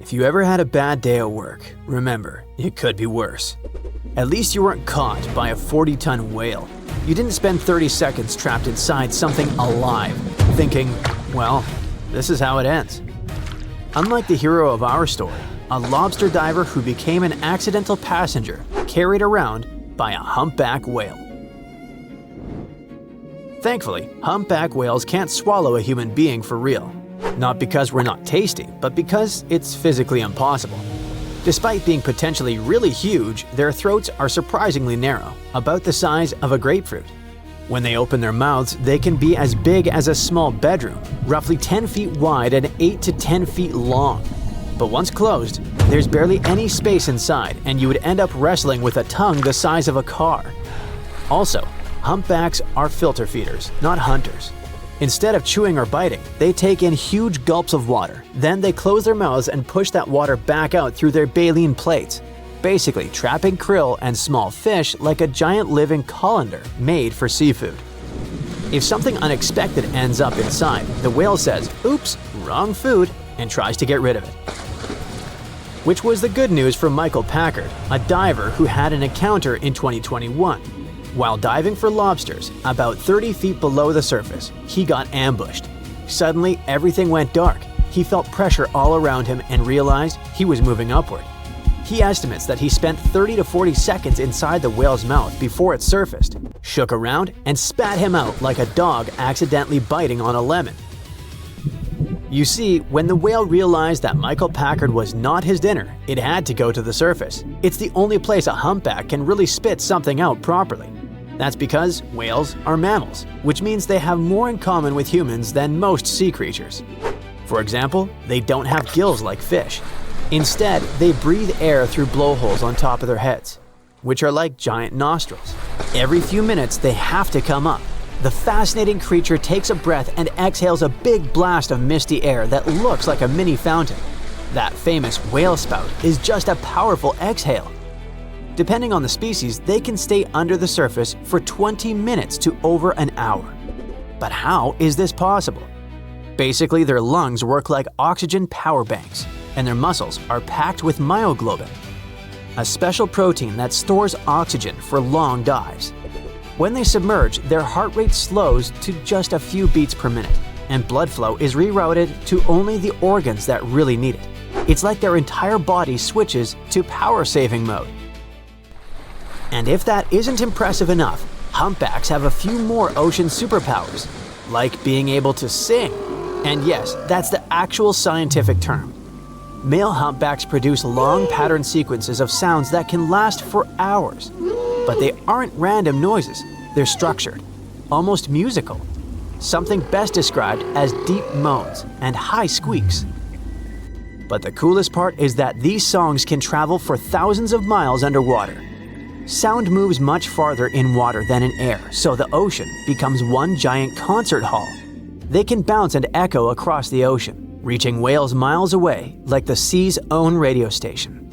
If you ever had a bad day at work, remember, it could be worse. At least you weren't caught by a 40-ton whale. You didn't spend 30 seconds trapped inside something alive, thinking, well, this is how it ends. Unlike the hero of our story, a lobster diver who became an accidental passenger carried around by a humpback whale. Thankfully, humpback whales can't swallow a human being for real. Not because we're not tasty, but because it's physically impossible. Despite being potentially really huge, their throats are surprisingly narrow, about the size of a grapefruit. When they open their mouths, they can be as big as a small bedroom, roughly 10 feet wide and 8 to 10 feet long. But once closed, there's barely any space inside, and you would end up wrestling with a tongue the size of a car. Also, humpbacks are filter feeders, not hunters. Instead of chewing or biting, they take in huge gulps of water. Then they close their mouths and push that water back out through their baleen plates, basically trapping krill and small fish like a giant living colander made for seafood. If something unexpected ends up inside, the whale says, "Oops, wrong food," and tries to get rid of it. Which was the good news for Michael Packard, a diver who had an encounter in 2021. While diving for lobsters, about 30 feet below the surface, he got ambushed. Suddenly, everything went dark. He felt pressure all around him and realized he was moving upward. He estimates that he spent 30 to 40 seconds inside the whale's mouth before it surfaced, shook around, and spat him out like a dog accidentally biting on a lemon. You see, when the whale realized that Michael Packard was not his dinner, it had to go to the surface. It's the only place a humpback can really spit something out properly. That's because whales are mammals, which means they have more in common with humans than most sea creatures. For example, they don't have gills like fish. Instead, they breathe air through blowholes on top of their heads, which are like giant nostrils. Every few minutes, they have to come up. The fascinating creature takes a breath and exhales a big blast of misty air that looks like a mini fountain. That famous whale spout is just a powerful exhale. Depending on the species, they can stay under the surface for 20 minutes to over an hour. But how is this possible? Basically, their lungs work like oxygen power banks, and their muscles are packed with myoglobin, a special protein that stores oxygen for long dives. When they submerge, their heart rate slows to just a few beats per minute, and blood flow is rerouted to only the organs that really need it. It's like their entire body switches to power-saving mode. And if that isn't impressive enough, humpbacks have a few more ocean superpowers, like being able to sing. And yes, that's the actual scientific term. Male humpbacks produce long pattern sequences of sounds that can last for hours. But they aren't random noises, they're structured, almost musical. Something best described as deep moans and high squeaks. But the coolest part is that these songs can travel for thousands of miles underwater. Sound moves much farther in water than in air, so the ocean becomes one giant concert hall. They can bounce and echo across the ocean, reaching whales miles away like the sea's own radio station.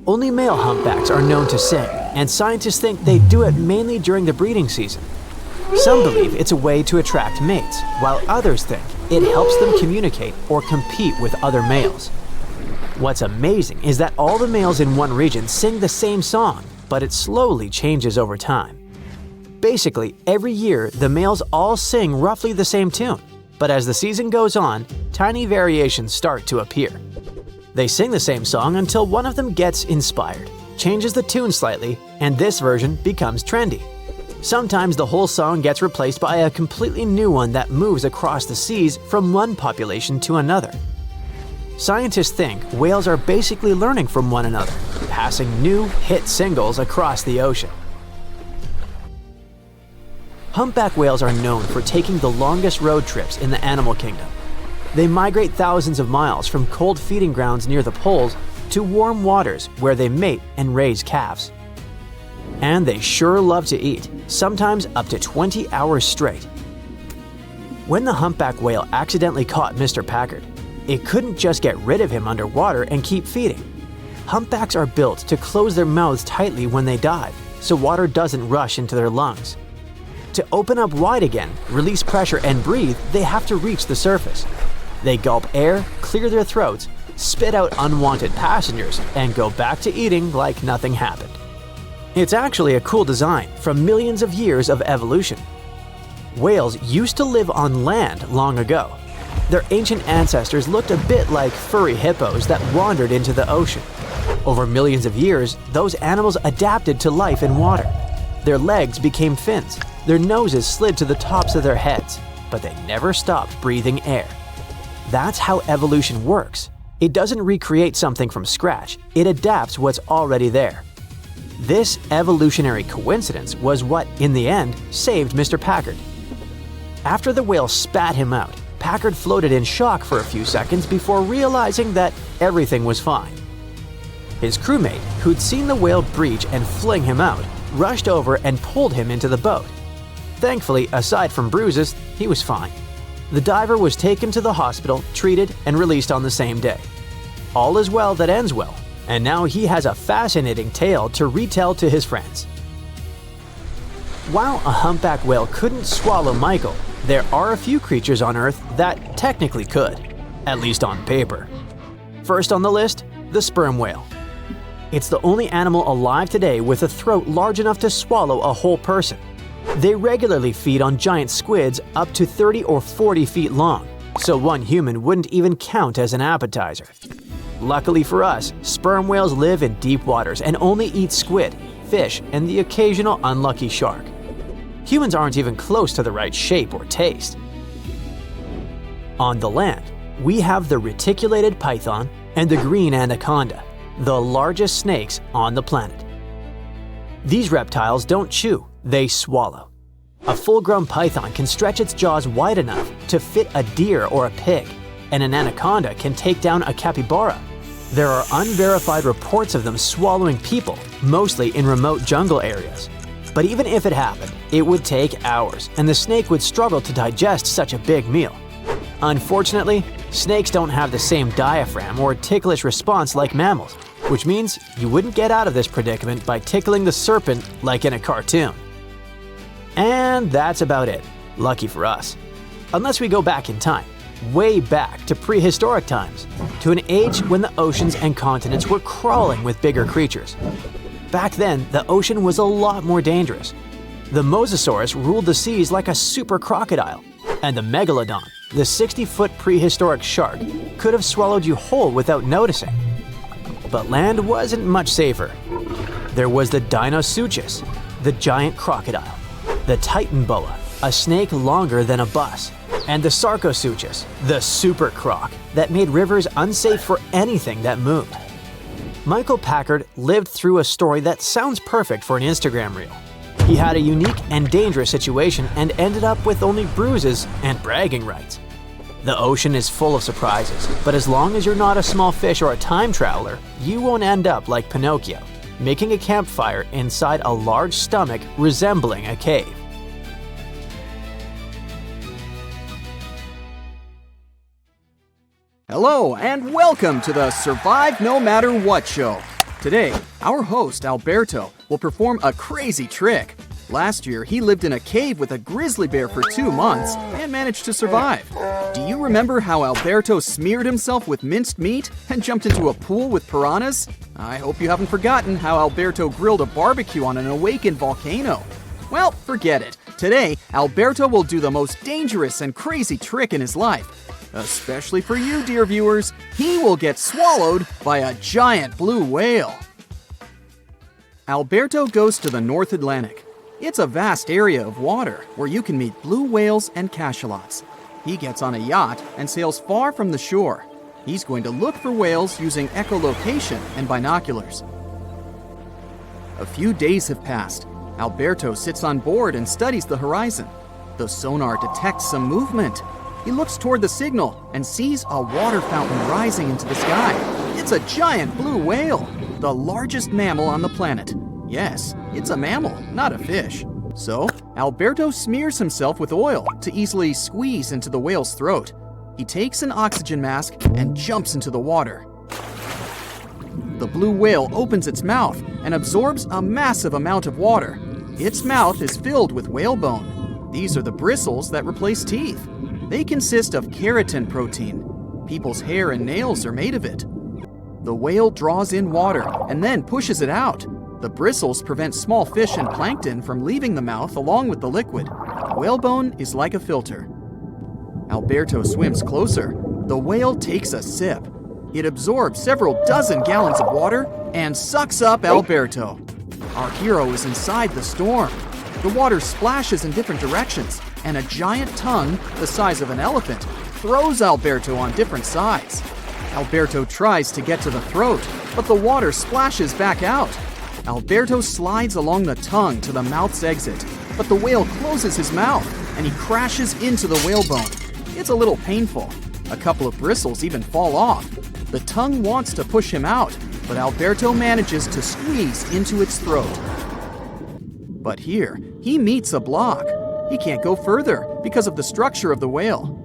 Only male humpbacks are known to sing, and scientists think they do it mainly during the breeding season. Some believe it's a way to attract mates, while others think it helps them communicate or compete with other males. What's amazing is that all the males in one region sing the same song, but it slowly changes over time. Basically, every year the males all sing roughly the same tune, but as the season goes on, tiny variations start to appear. They sing the same song until one of them gets inspired, changes the tune slightly, and this version becomes trendy. Sometimes the whole song gets replaced by a completely new one that moves across the seas from one population to another. Scientists think whales are basically learning from one another, passing new hit singles across the ocean. Humpback whales are known for taking the longest road trips in the animal kingdom. They migrate thousands of miles from cold feeding grounds near the poles to warm waters where they mate and raise calves. And they sure love to eat, sometimes up to 20 hours straight. When the humpback whale accidentally caught Mr. Packard, it couldn't just get rid of him underwater and keep feeding. Humpbacks are built to close their mouths tightly when they dive, so water doesn't rush into their lungs. To open up wide again, release pressure, and breathe, they have to reach the surface. They gulp air, clear their throats, spit out unwanted passengers, and go back to eating like nothing happened. It's actually a cool design from millions of years of evolution. Whales used to live on land long ago. Their ancient ancestors looked a bit like furry hippos that wandered into the ocean. Over millions of years, those animals adapted to life in water. Their legs became fins, their noses slid to the tops of their heads, but they never stopped breathing air. That's how evolution works. It doesn't recreate something from scratch, it adapts what's already there. This evolutionary coincidence was what, in the end, saved Mr. Packard. After the whale spat him out, Packard floated in shock for a few seconds before realizing that everything was fine. His crewmate, who'd seen the whale breach and fling him out, rushed over and pulled him into the boat. Thankfully, aside from bruises, he was fine. The diver was taken to the hospital, treated, and released on the same day. All is well that ends well, and now he has a fascinating tale to retell to his friends. While a humpback whale couldn't swallow Michael, there are a few creatures on Earth that technically could, at least on paper. First on the list, the sperm whale. It's the only animal alive today with a throat large enough to swallow a whole person. They regularly feed on giant squids up to 30 or 40 feet long, so one human wouldn't even count as an appetizer. Luckily for us, sperm whales live in deep waters and only eat squid, fish, and the occasional unlucky shark. Humans aren't even close to the right shape or taste. On the land, we have the reticulated python and the green anaconda, the largest snakes on the planet. These reptiles don't chew, they swallow. A full-grown python can stretch its jaws wide enough to fit a deer or a pig, and an anaconda can take down a capybara. There are unverified reports of them swallowing people, mostly in remote jungle areas. But even if it happened, it would take hours, and the snake would struggle to digest such a big meal. Unfortunately, snakes don't have the same diaphragm or ticklish response like mammals, which means you wouldn't get out of this predicament by tickling the serpent like in a cartoon. And that's about it, lucky for us. Unless we go back in time, way back to prehistoric times, to an age when the oceans and continents were crawling with bigger creatures. Back then, the ocean was a lot more dangerous. The mosasaurus ruled the seas like a super crocodile, and the megalodon, the 60-foot prehistoric shark, could have swallowed you whole without noticing. But land wasn't much safer. There was the Dinosuchus, the giant crocodile, the titan boa, a snake longer than a bus, and the Sarcosuchus, the super croc that made rivers unsafe for anything that moved. Michael Packard lived through a story that sounds perfect for an Instagram reel. He had a unique and dangerous situation and ended up with only bruises and bragging rights. The ocean is full of surprises, but as long as you're not a small fish or a time traveler, you won't end up like Pinocchio, making a campfire inside a large stomach resembling a cave. Hello and welcome to the Survive No Matter What show. Today, our host Alberto will perform a crazy trick. Last year, he lived in a cave with a grizzly bear for 2 months and managed to survive. Do you remember how Alberto smeared himself with minced meat and jumped into a pool with piranhas? I hope you haven't forgotten how Alberto grilled a barbecue on an awakened volcano. Well, forget it. Today, Alberto will do the most dangerous and crazy trick in his life. Especially for you, dear viewers, he will get swallowed by a giant blue whale. Alberto goes to the North Atlantic. It's a vast area of water where you can meet blue whales and cachalots. He gets on a yacht and sails far from the shore. He's going to look for whales using echolocation and binoculars. A few days have passed. Alberto sits on board and studies the horizon. The sonar detects some movement. He looks toward the signal and sees a water fountain rising into the sky. It's a giant blue whale, the largest mammal on the planet. Yes, it's a mammal, not a fish. So, Alberto smears himself with oil to easily squeeze into the whale's throat. He takes an oxygen mask and jumps into the water. The blue whale opens its mouth and absorbs a massive amount of water. Its mouth is filled with whalebone. These are the bristles that replace teeth. They consist of keratin protein. People's hair and nails are made of it. The whale draws in water and then pushes it out. The bristles prevent small fish and plankton from leaving the mouth along with the liquid. Whalebone is like a filter. Alberto swims closer. The whale takes a sip. It absorbs several dozen gallons of water and sucks up Alberto. Our hero is inside the storm. The water splashes in different directions, and a giant tongue, the size of an elephant, throws Alberto on different sides. Alberto tries to get to the throat, but the water splashes back out. Alberto slides along the tongue to the mouth's exit, but the whale closes his mouth, and he crashes into the whalebone. It's a little painful. A couple of bristles even fall off. The tongue wants to push him out, but Alberto manages to squeeze into its throat. But here, he meets a block. He can't go further because of the structure of the whale.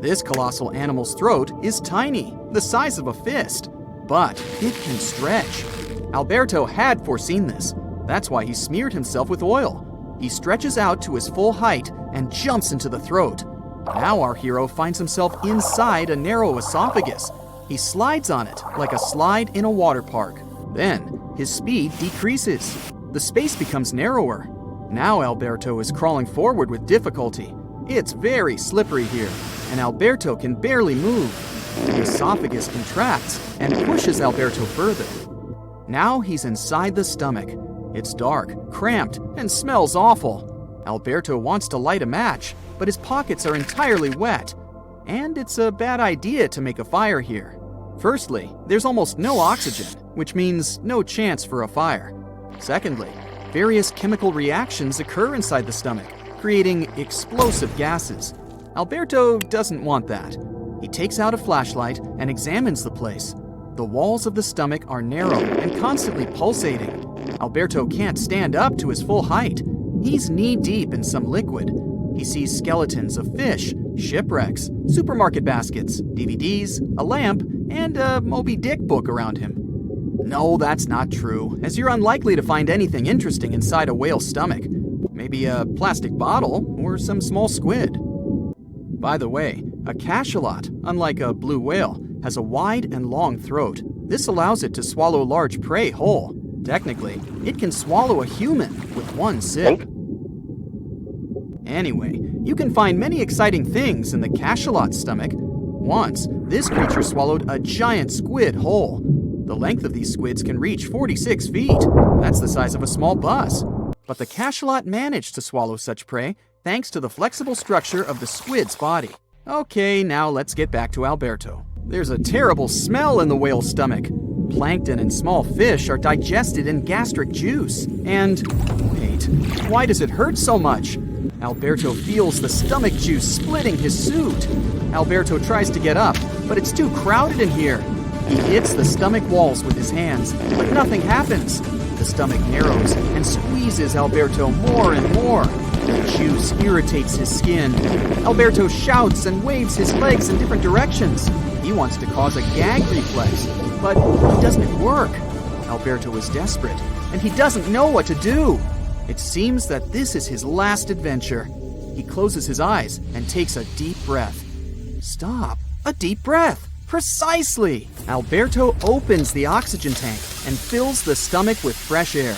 This colossal animal's throat is tiny, the size of a fist, but it can stretch. Alberto had foreseen this. That's why he smeared himself with oil. He stretches out to his full height and jumps into the throat. Now our hero finds himself inside a narrow esophagus. He slides on it like a slide in a water park. Then his speed decreases. The space becomes narrower. Now Alberto is crawling forward with difficulty. It's very slippery here, and Alberto can barely move. The esophagus contracts and pushes Alberto further. Now he's inside the stomach. It's dark, cramped, and smells awful. Alberto wants to light a match, but his pockets are entirely wet. And it's a bad idea to make a fire here. Firstly, there's almost no oxygen, which means no chance for a fire. Secondly, various chemical reactions occur inside the stomach, creating explosive gases. Alberto doesn't want that. He takes out a flashlight and examines the place. The walls of the stomach are narrow and constantly pulsating. Alberto can't stand up to his full height. He's knee-deep in some liquid. He sees skeletons of fish, shipwrecks, supermarket baskets, DVDs, a lamp, and a Moby Dick book around him. No, that's not true, as you're unlikely to find anything interesting inside a whale's stomach. Maybe a plastic bottle or some small squid. By the way, a cachalot, unlike a blue whale, has a wide and long throat. This allows it to swallow large prey whole. Technically, it can swallow a human with one sip. Anyway, you can find many exciting things in the cachalot's stomach. Once, this creature swallowed a giant squid whole. The length of these squids can reach 46 feet. That's the size of a small bus. But the cachalot managed to swallow such prey thanks to the flexible structure of the squid's body. Okay, now let's get back to Alberto. There's a terrible smell in the whale's stomach. Plankton and small fish are digested in gastric juice. And, wait, why does it hurt so much? Alberto feels the stomach juice splitting his suit. Alberto tries to get up, but it's too crowded in here. He hits the stomach walls with his hands, but nothing happens. The stomach narrows and squeezes Alberto more and more. The juice irritates his skin. Alberto shouts and waves his legs in different directions. He wants to cause a gag reflex, but it doesn't work. Alberto is desperate, and he doesn't know what to do. It seems that this is his last adventure. He closes his eyes and takes a deep breath. Stop. A deep breath. Precisely! Alberto opens the oxygen tank and fills the stomach with fresh air.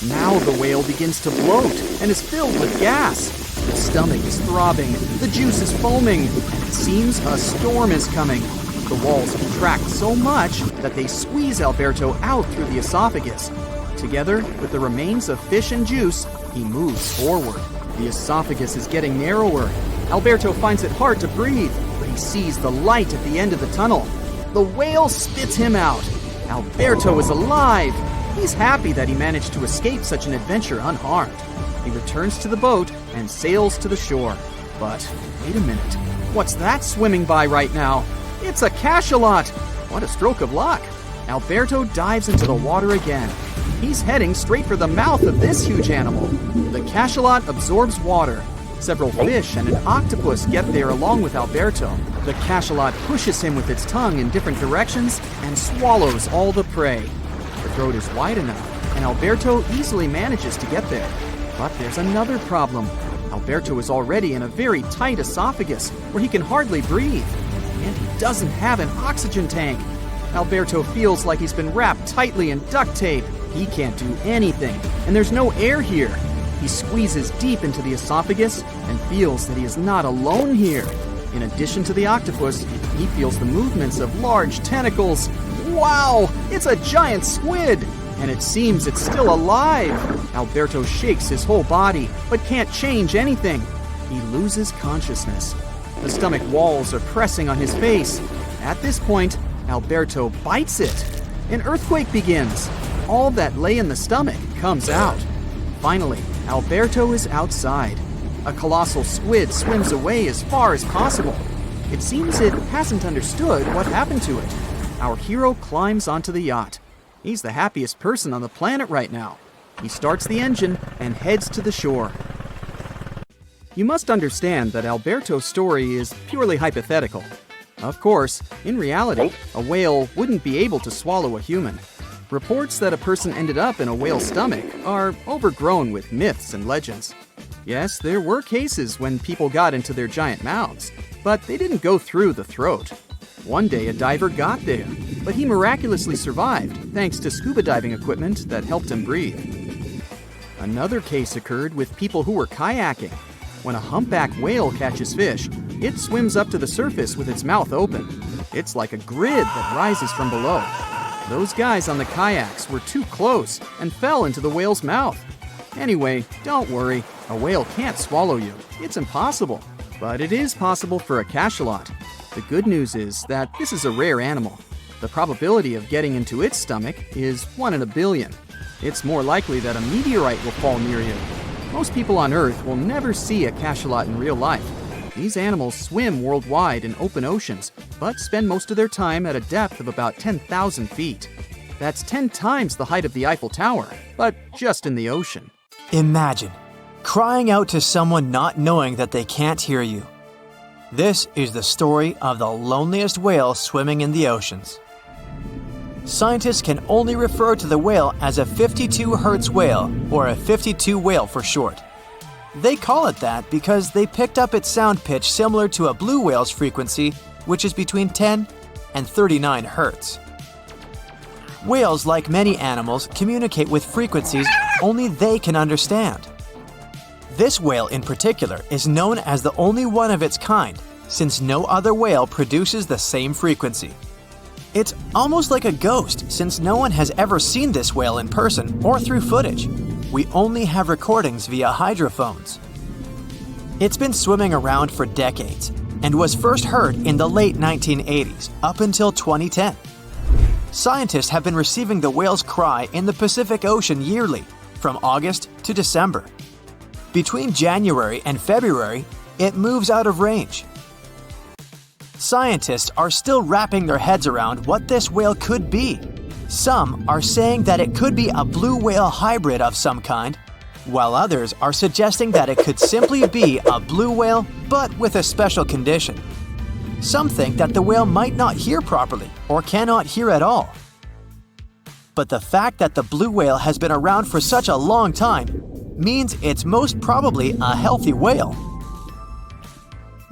Now the whale begins to bloat and is filled with gas. The stomach is throbbing, the juice is foaming, and it seems a storm is coming. The walls contract so much that they squeeze Alberto out through the esophagus. Together with the remains of fish and juice, he moves forward. The esophagus is getting narrower. Alberto finds it hard to breathe, but he sees the light at the end of the tunnel. The whale spits him out. Alberto is alive. He's happy that he managed to escape such an adventure unharmed. He returns to the boat and sails to the shore. But wait a minute. What's that swimming by right now? It's a cachalot. What a stroke of luck. Alberto dives into the water again. He's heading straight for the mouth of this huge animal. The cachalot absorbs water. Several fish and an octopus get there along with Alberto. The cachalot pushes him with its tongue in different directions and swallows all the prey. The throat is wide enough, and Alberto easily manages to get there. But there's another problem. Alberto is already in a very tight esophagus where he can hardly breathe. And he doesn't have an oxygen tank. Alberto feels like he's been wrapped tightly in duct tape. He can't do anything, and there's no air here. He squeezes deep into the esophagus and feels that he is not alone here. In addition to the octopus, he feels the movements of large tentacles. Wow! It's a giant squid! And it seems it's still alive. Alberto shakes his whole body, but can't change anything. He loses consciousness. The stomach walls are pressing on his face. At this point, Alberto bites it. An earthquake begins. All that lay in the stomach comes out. Finally, Alberto is outside. A colossal squid swims away as far as possible. It seems it hasn't understood what happened to it. Our hero climbs onto the yacht. He's the happiest person on the planet right now. He starts the engine and heads to the shore. You must understand that Alberto's story is purely hypothetical. Of course, in reality, a whale wouldn't be able to swallow a human. Reports that a person ended up in a whale's stomach are overgrown with myths and legends. Yes, there were cases when people got into their giant mouths, but they didn't go through the throat. One day a diver got there, but he miraculously survived thanks to scuba diving equipment that helped him breathe. Another case occurred with people who were kayaking. When a humpback whale catches fish, it swims up to the surface with its mouth open. It's like a grid that rises from below. Those guys on the kayaks were too close and fell into the whale's mouth. Anyway, don't worry, a whale can't swallow you. It's impossible. But it is possible for a cachalot. The good news is that this is a rare animal. The probability of getting into its stomach is 1 in a billion. It's more likely that a meteorite will fall near you. Most people on Earth will never see a cachalot in real life. These animals swim worldwide in open oceans, but spend most of their time at a depth of about 10,000 feet. That's 10 times the height of the Eiffel Tower, but just in the ocean. Imagine crying out to someone not knowing that they can't hear you. This is the story of the loneliest whale swimming in the oceans. Scientists can only refer to the whale as a 52 Hz whale, or a 52 whale for short. They call it that because they picked up its sound pitch similar to a blue whale's frequency, which is between 10 and 39 Hz. Whales, like many animals, communicate with frequencies only they can understand. This whale in particular is known as the only one of its kind, since no other whale produces the same frequency. It's almost like a ghost, since no one has ever seen this whale in person or through footage. We only have recordings via hydrophones. It's been swimming around for decades and was first heard in the late 1980s up until 2010. Scientists have been receiving the whale's cry in the Pacific Ocean yearly, from August to December. Between January and February, it moves out of range. Scientists are still wrapping their heads around what this whale could be. Some are saying that it could be a blue whale hybrid of some kind, while others are suggesting that it could simply be a blue whale but with a special condition. Some think that the whale might not hear properly or cannot hear at all. But the fact that the blue whale has been around for such a long time means it's most probably a healthy whale.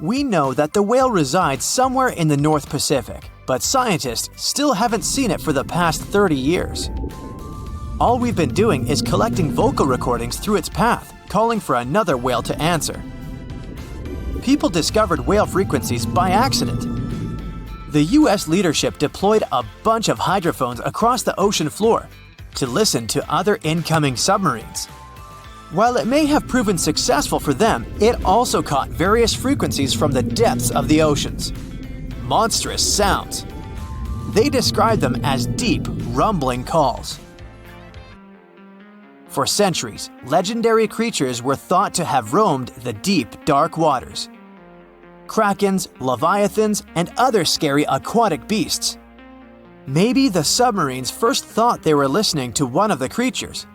We know that the whale resides somewhere in the North Pacific, but scientists still haven't seen it for the past 30 years. All we've been doing is collecting vocal recordings through its path, calling for another whale to answer. People discovered whale frequencies by accident. The US leadership deployed a bunch of hydrophones across the ocean floor to listen to other incoming submarines. While it may have proven successful for them, it also caught various frequencies from the depths of the oceans. Monstrous sounds. They describe them as deep, rumbling calls. For centuries, legendary creatures were thought to have roamed the deep, dark waters. Krakens, leviathans, and other scary aquatic beasts. Maybe the submarines first thought they were listening to one of the creatures,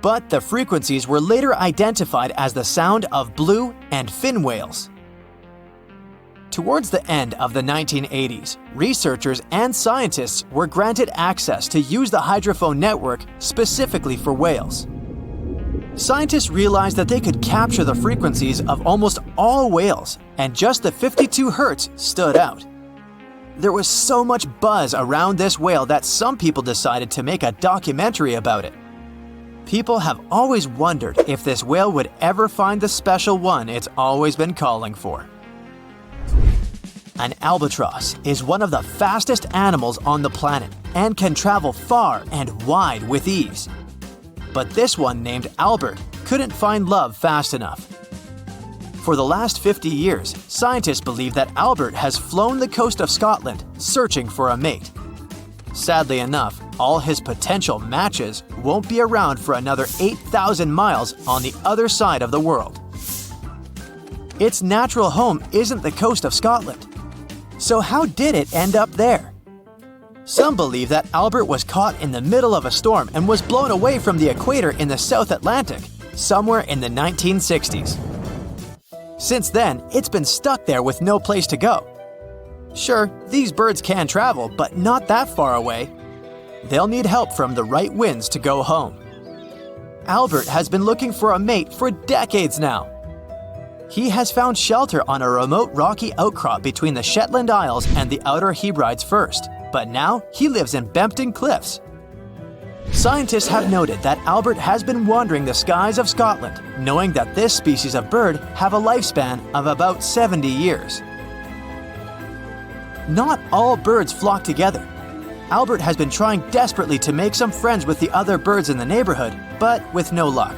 but the frequencies were later identified as the sound of blue and fin whales. Towards the end of the 1980s, researchers and scientists were granted access to use the hydrophone network specifically for whales. Scientists realized that they could capture the frequencies of almost all whales, and just the 52 Hz stood out. There was so much buzz around this whale that some people decided to make a documentary about it. People have always wondered if this whale would ever find the special one it's always been calling for. An albatross is one of the fastest animals on the planet and can travel far and wide with ease. But this one named Albert couldn't find love fast enough. For the last 50 years, scientists believe that Albert has flown the coast of Scotland searching for a mate. Sadly enough, all his potential matches won't be around for another 8,000 miles on the other side of the world. Its natural home isn't the coast of Scotland. So how did it end up there? Some believe that Albert was caught in the middle of a storm and was blown away from the equator in the South Atlantic, somewhere in the 1960s. Since then, it's been stuck there with no place to go. Sure, these birds can travel, but not that far away. They'll need help from the right winds to go home. Albert has been looking for a mate for decades now. He has found shelter on a remote rocky outcrop between the Shetland Isles and the Outer Hebrides first, but now he lives in Bempton Cliffs. Scientists have noted that Albert has been wandering the skies of Scotland, knowing that this species of bird have a lifespan of about 70 years. Not all birds flock together. Albert has been trying desperately to make some friends with the other birds in the neighborhood, but with no luck.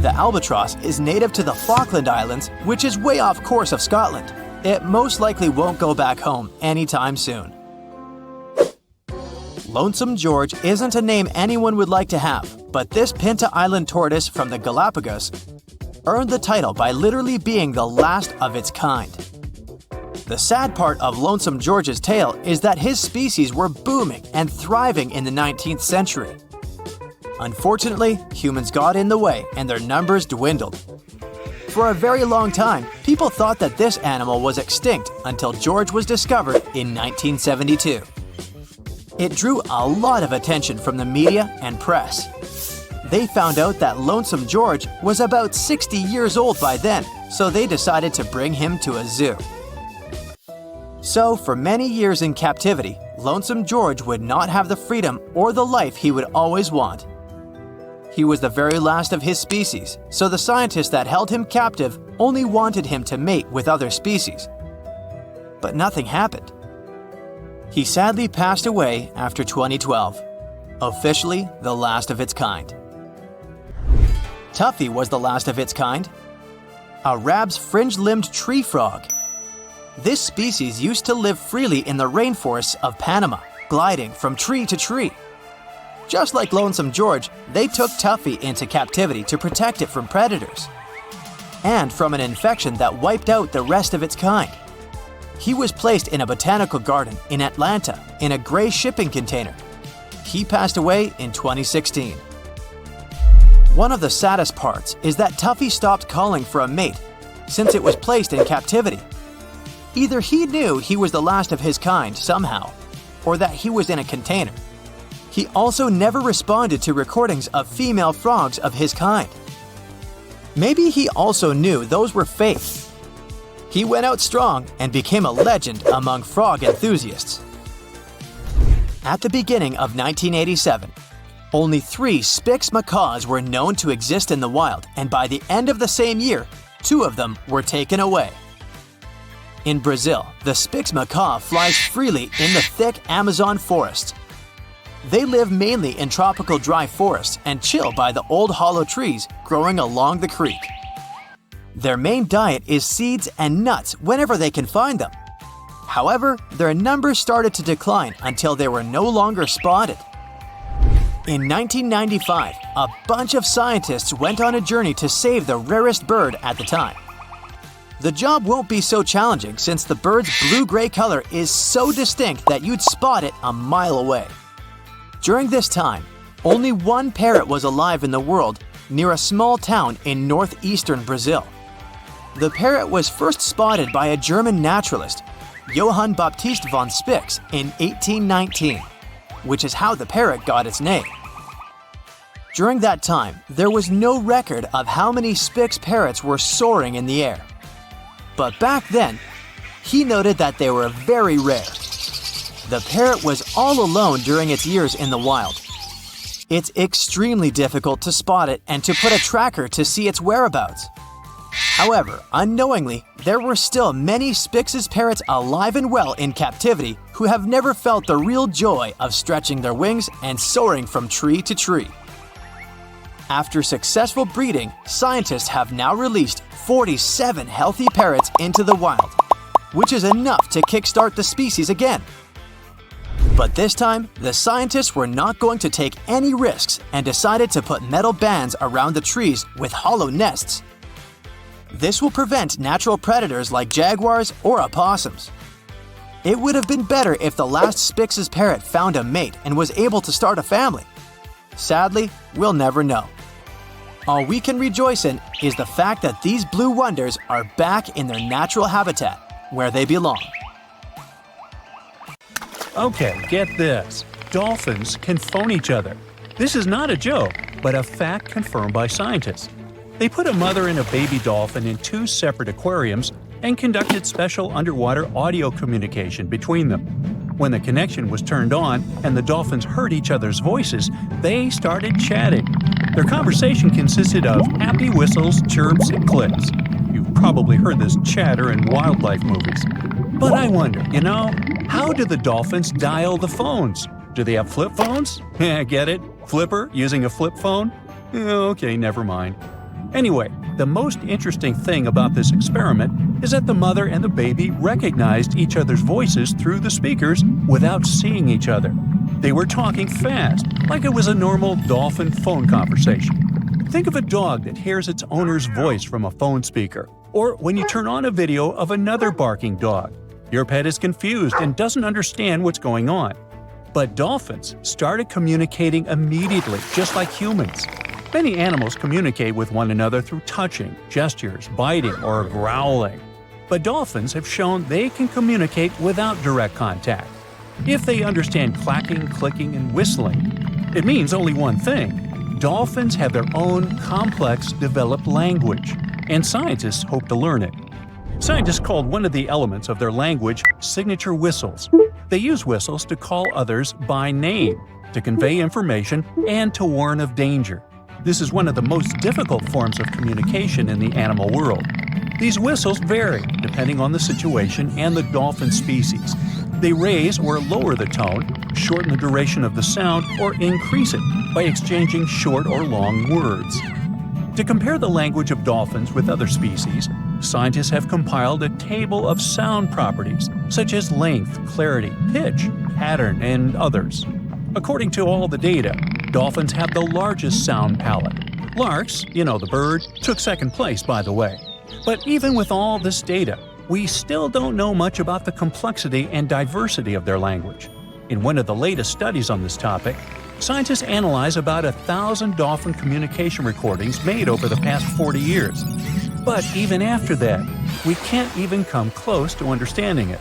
The albatross is native to the Falkland Islands, which is way off course of Scotland. It most likely won't go back home anytime soon. Lonesome George isn't a name anyone would like to have, but this Pinta Island tortoise from the Galapagos earned the title by literally being the last of its kind. The sad part of Lonesome George's tale is that his species were booming and thriving in the 19th century. Unfortunately, humans got in the way and their numbers dwindled. For a very long time, people thought that this animal was extinct until George was discovered in 1972. It drew a lot of attention from the media and press. They found out that Lonesome George was about 60 years old by then, so they decided to bring him to a zoo. So, for many years in captivity, Lonesome George would not have the freedom or the life he would always want. He was the very last of his species, so the scientists that held him captive only wanted him to mate with other species. But nothing happened. He sadly passed away after 2012, officially the last of its kind. Tuffy was the last of its kind, a Rab's fringe-limbed tree frog. This species used to live freely in the rainforests of Panama, gliding from tree to tree. Just like Lonesome George, they took Tuffy into captivity to protect it from predators and from an infection that wiped out the rest of its kind. He was placed in a botanical garden in Atlanta in a gray shipping container. He passed away in 2016. One of the saddest parts is that Tuffy stopped calling for a mate since it was placed in captivity. Either he knew he was the last of his kind somehow, or that he was in a container. He also never responded to recordings of female frogs of his kind. Maybe he also knew those were fake. He went out strong and became a legend among frog enthusiasts. At the beginning of 1987, only 3 Spix macaws were known to exist in the wild, and by the end of the same year, 2 of them were taken away. In Brazil, the Spix macaw flies freely in the thick Amazon forests. They live mainly in tropical dry forests and chill by the old hollow trees growing along the creek. Their main diet is seeds and nuts whenever they can find them. However, their numbers started to decline until they were no longer spotted. In 1995, a bunch of scientists went on a journey to save the rarest bird at the time. The job won't be so challenging since the bird's blue-gray color is so distinct that you'd spot it a mile away. During this time, only 1 parrot was alive in the world near a small town in northeastern Brazil. The parrot was first spotted by a German naturalist, Johann Baptist von Spix, in 1819, which is how the parrot got its name. During that time, there was no record of how many Spix parrots were soaring in the air. But back then, he noted that they were very rare. the parrot was all alone during its years in the wild. It's extremely difficult to spot it and to put a tracker to see its whereabouts. However, unknowingly, there were still many Spix's parrots alive and well in captivity who have never felt the real joy of stretching their wings and soaring from tree to tree. After successful breeding, scientists have now released 47 healthy parrots into the wild, which is enough to kickstart the species again. But this time, the scientists were not going to take any risks and decided to put metal bands around the trees with hollow nests. This will prevent natural predators like jaguars or opossums. It would have been better if the last Spix's parrot found a mate and was able to start a family. Sadly, we'll never know. All we can rejoice in is the fact that these blue wonders are back in their natural habitat, where they belong. Okay, get this. Dolphins can phone each other. This is not a joke, but a fact confirmed by scientists. They put a mother and a baby dolphin in 2 separate aquariums and conducted special underwater audio communication between them. When the connection was turned on and the dolphins heard each other's voices, they started chatting. Their conversation consisted of happy whistles, chirps, and clicks. You've probably heard this chatter in wildlife movies. But I wonder, how do the dolphins dial the phones? Do they have flip phones? Get it? Flipper using a flip phone? Okay, never mind. Anyway, the most interesting thing about this experiment is that the mother and the baby recognized each other's voices through the speakers without seeing each other. They were talking fast, like it was a normal dolphin phone conversation. Think of a dog that hears its owner's voice from a phone speaker, or when you turn on a video of another barking dog. Your pet is confused and doesn't understand what's going on. But dolphins started communicating immediately, just like humans. Many animals communicate with one another through touching, gestures, biting, or growling. But dolphins have shown they can communicate without direct contact. If they understand clacking, clicking, and whistling, it means only one thing. Dolphins have their own complex, developed language, and scientists hope to learn it. Scientists called one of the elements of their language signature whistles. They use whistles to call others by name, to convey information, and to warn of danger. This is one of the most difficult forms of communication in the animal world. These whistles vary depending on the situation and the dolphin species. They raise or lower the tone, shorten the duration of the sound, or increase it by exchanging short or long words. To compare the language of dolphins with other species, scientists have compiled a table of sound properties such as length, clarity, pitch, pattern, and others. According to all the data, dolphins have the largest sound palette. Larks, the bird, took second place, by the way. But even with all this data, we still don't know much about the complexity and diversity of their language. In one of the latest studies on this topic, scientists analyze about 1,000 dolphin communication recordings made over the past 40 years. But even after that, we can't even come close to understanding it.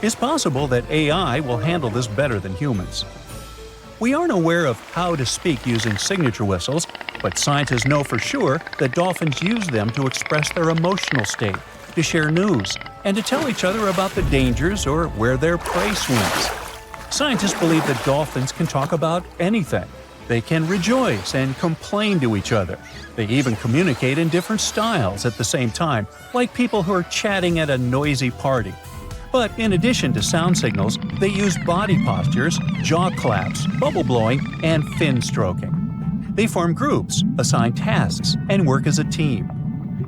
It's possible that AI will handle this better than humans. We aren't aware of how to speak using signature whistles, but scientists know for sure that dolphins use them to express their emotional state, to share news, and to tell each other about the dangers or where their prey swims. Scientists believe that dolphins can talk about anything. They can rejoice and complain to each other. They even communicate in different styles at the same time, like people who are chatting at a noisy party. But in addition to sound signals, they use body postures, jaw claps, bubble blowing, and fin stroking. They form groups, assign tasks, and work as a team.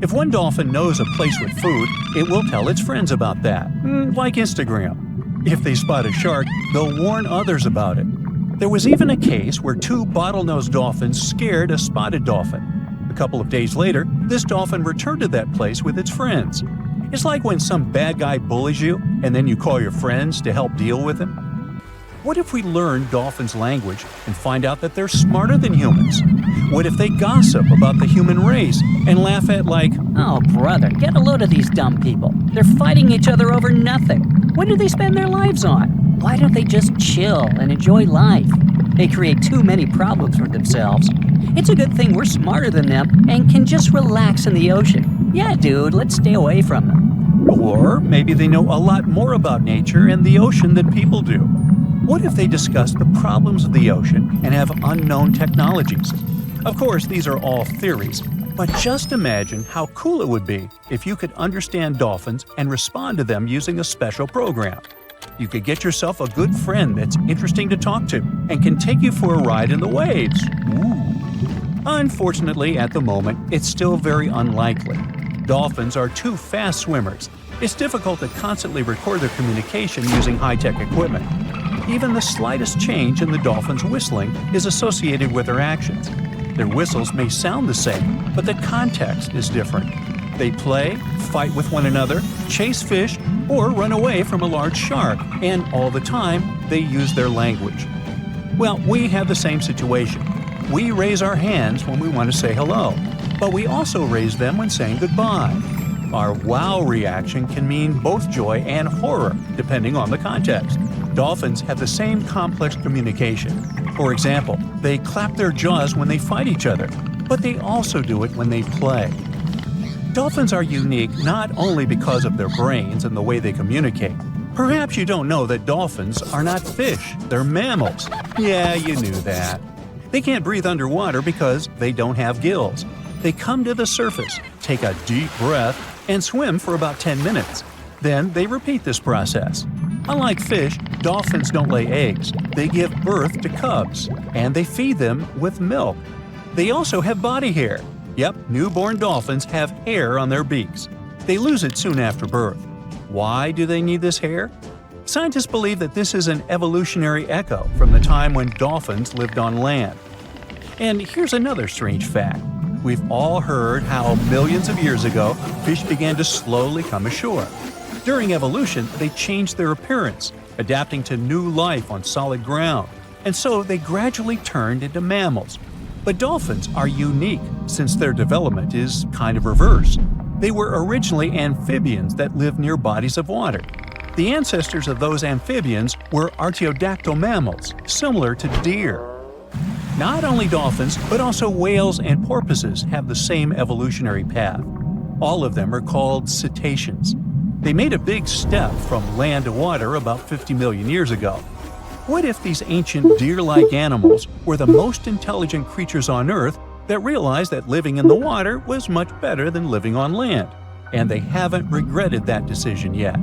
If one dolphin knows a place with food, it will tell its friends about that, like Instagram. If they spot a shark, they'll warn others about it. There was even a case where 2 bottlenose dolphins scared a spotted dolphin. A couple of days later, this dolphin returned to that place with its friends. It's like when some bad guy bullies you and then you call your friends to help deal with him. What if we learn dolphins' language and find out that they're smarter than humans? What if they gossip about the human race and laugh at "Oh, brother, get a load of these dumb people. They're fighting each other over nothing. What do they spend their lives on? Why don't they just chill and enjoy life? They create too many problems for themselves. It's a good thing we're smarter than them and can just relax in the ocean. Yeah, dude, let's stay away from them." Or maybe they know a lot more about nature and the ocean than people do. What if they discuss the problems of the ocean and have unknown technologies? Of course, these are all theories, but just imagine how cool it would be if you could understand dolphins and respond to them using a special program. You could get yourself a good friend that's interesting to talk to and can take you for a ride in the waves. Ooh. Unfortunately, at the moment, it's still very unlikely. Dolphins are too fast swimmers. It's difficult to constantly record their communication using high-tech equipment. Even the slightest change in the dolphin's whistling is associated with their actions. Their whistles may sound the same, but the context is different. They play, fight with one another, chase fish, or run away from a large shark, and all the time, they use their language. Well, we have the same situation. We raise our hands when we want to say hello, but we also raise them when saying goodbye. Our wow reaction can mean both joy and horror, depending on the context. Dolphins have the same complex communication. For example, they clap their jaws when they fight each other, but they also do it when they play. Dolphins are unique not only because of their brains and the way they communicate. Perhaps you don't know that dolphins are not fish, they're mammals. Yeah, you knew that. They can't breathe underwater because they don't have gills. They come to the surface, take a deep breath, and swim for about 10 minutes. Then they repeat this process. Unlike fish, dolphins don't lay eggs. They give birth to cubs, and they feed them with milk. They also have body hair. Yep, newborn dolphins have hair on their beaks. They lose it soon after birth. Why do they need this hair? Scientists believe that this is an evolutionary echo from the time when dolphins lived on land. And here's another strange fact. We've all heard how millions of years ago, fish began to slowly come ashore. During evolution, they changed their appearance, adapting to new life on solid ground, and so they gradually turned into mammals. But dolphins are unique since their development is kind of reverse. They were originally amphibians that lived near bodies of water. The ancestors of those amphibians were artiodactyl mammals, similar to deer. Not only dolphins, but also whales and porpoises have the same evolutionary path. All of them are called cetaceans. They made a big step from land to water about 50 million years ago. What if these ancient deer-like animals were the most intelligent creatures on Earth that realized that living in the water was much better than living on land, and they haven't regretted that decision yet?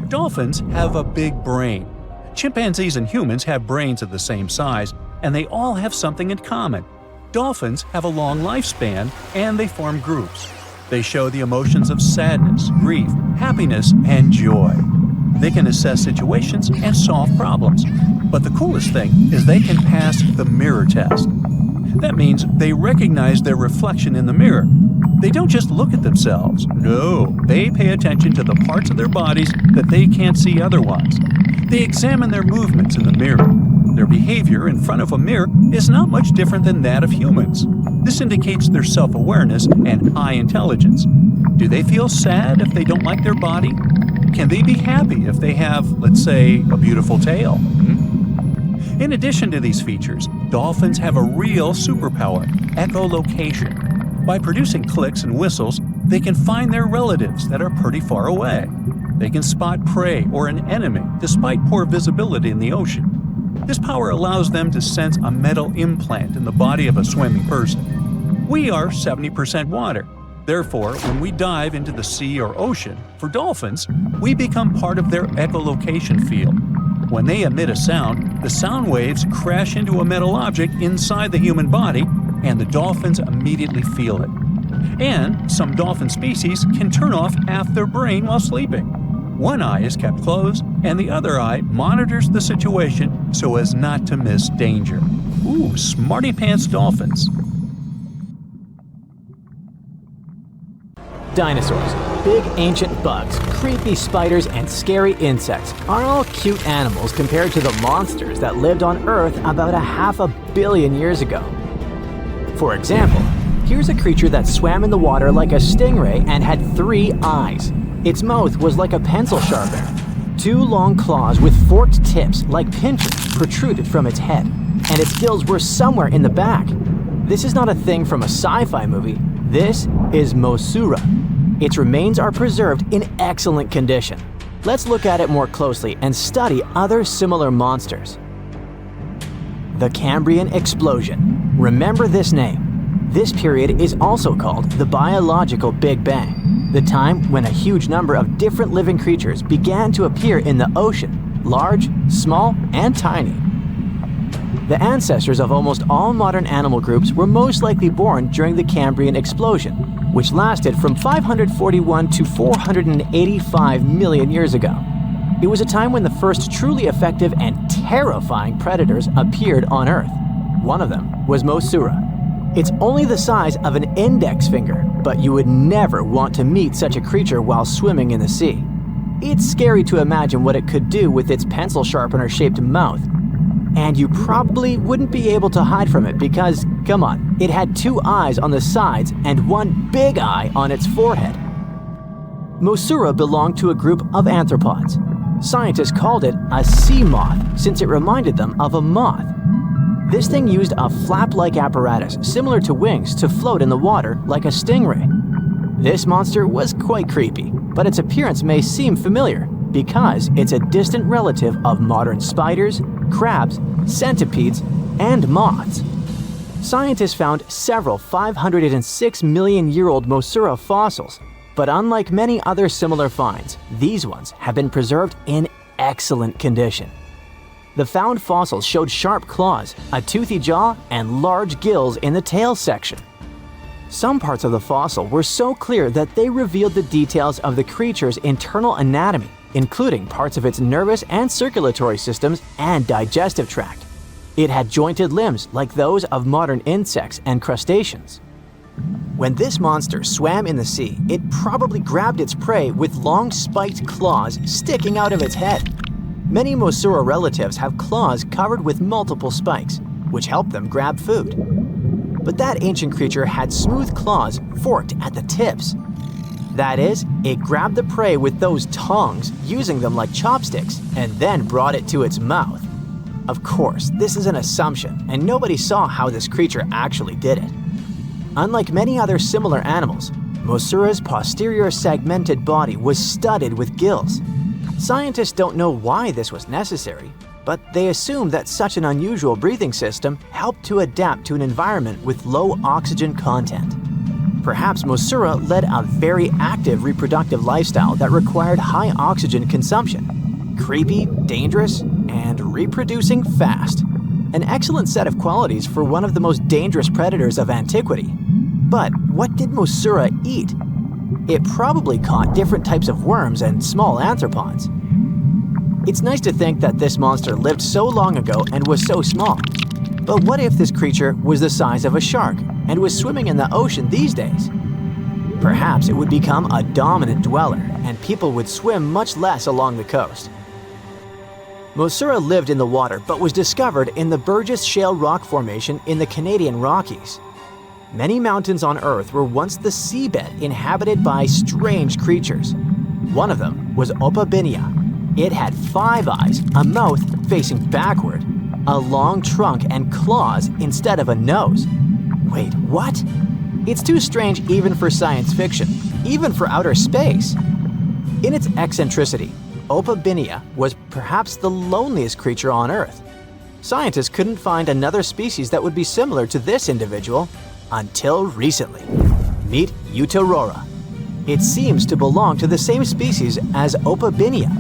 Dolphins have a big brain. Chimpanzees and humans have brains of the same size, and they all have something in common. Dolphins have a long lifespan, and they form groups. They show the emotions of sadness, grief, happiness, and joy. They can assess situations and solve problems. But the coolest thing is they can pass the mirror test. That means they recognize their reflection in the mirror. They don't just look at themselves. No, they pay attention to the parts of their bodies that they can't see otherwise. They examine their movements in the mirror. Their behavior in front of a mirror is not much different than that of humans. This indicates their self-awareness and high intelligence. Do they feel sad if they don't like their body? Can they be happy if they have, let's say, a beautiful tail? In addition to these features, dolphins have a real superpower, echolocation. By producing clicks and whistles, they can find their relatives that are pretty far away. They can spot prey or an enemy despite poor visibility in the ocean. This power allows them to sense a metal implant in the body of a swimming person. We are 70% water. Therefore, when we dive into the sea or ocean, for dolphins, we become part of their echolocation field. When they emit a sound, the sound waves crash into a metal object inside the human body, and the dolphins immediately feel it. And some dolphin species can turn off half their brain while sleeping. One eye is kept closed, and the other eye monitors the situation so as not to miss danger. Ooh, smarty pants dolphins. Dinosaurs, big ancient bugs, creepy spiders, and scary insects are all cute animals compared to the monsters that lived on Earth about 500 million years ago. For example, here's a creature that swam in the water like a stingray and had 3 eyes. Its mouth was like a pencil sharpener. 2 long claws with forked tips like pincers protruded from its head, and its gills were somewhere in the back. This is not a thing from a sci-fi movie. This is Mosura. Its remains are preserved in excellent condition. Let's look at it more closely and study other similar monsters. The Cambrian explosion. Remember this name. This period is also called the biological Big Bang, the time when a huge number of different living creatures began to appear in the ocean, large, small, and tiny. The ancestors of almost all modern animal groups were most likely born during the Cambrian explosion, which lasted from 541 to 485 million years ago. It was a time when the first truly effective and terrifying predators appeared on Earth. One of them was Mosura. It's only the size of an index finger, but you would never want to meet such a creature while swimming in the sea. It's scary to imagine what it could do with its pencil sharpener-shaped mouth. And you probably wouldn't be able to hide from it because, come on, it had 2 eyes on the sides and 1 big eye on its forehead. Mosura belonged to a group of arthropods. Scientists called it a sea moth since it reminded them of a moth. This thing used a flap-like apparatus similar to wings to float in the water like a stingray. This monster was quite creepy, but its appearance may seem familiar because it's a distant relative of modern spiders, crabs, centipedes, and moths. Scientists found several 506 million-year-old Mosura fossils, but unlike many other similar finds, these ones have been preserved in excellent condition. The found fossils showed sharp claws, a toothy jaw, and large gills in the tail section. Some parts of the fossil were so clear that they revealed the details of the creature's internal anatomy, including parts of its nervous and circulatory systems and digestive tract. It had jointed limbs like those of modern insects and crustaceans. When this monster swam in the sea, it probably grabbed its prey with long spiked claws sticking out of its head. Many Mosura relatives have claws covered with multiple spikes, which help them grab food. But that ancient creature had smooth claws forked at the tips. That is, it grabbed the prey with those tongs, using them like chopsticks, and then brought it to its mouth. Of course, this is an assumption, and nobody saw how this creature actually did it. Unlike many other similar animals, Mosura's posterior segmented body was studded with gills. Scientists don't know why this was necessary, but they assume that such an unusual breathing system helped to adapt to an environment with low oxygen content. Perhaps Mosura led a very active reproductive lifestyle that required high oxygen consumption. Creepy, dangerous, and reproducing fast. An excellent set of qualities for one of the most dangerous predators of antiquity. But what did Mosura eat? It probably caught different types of worms and small arthropods. It's nice to think that this monster lived so long ago and was so small. But what if this creature was the size of a shark and was swimming in the ocean these days? Perhaps it would become a dominant dweller and people would swim much less along the coast. Mosura lived in the water but was discovered in the Burgess Shale Rock Formation in the Canadian Rockies. Many mountains on Earth were once the seabed inhabited by strange creatures. One of them was Opabinia. It had 5 eyes, a mouth facing backward, a long trunk and claws instead of a nose. Wait, what? It's too strange even for science fiction, even for outer space. In its eccentricity, Opabinia was perhaps the loneliest creature on Earth. Scientists couldn't find another species that would be similar to this individual until recently. Meet Eutorora. It seems to belong to the same species as Opabinia.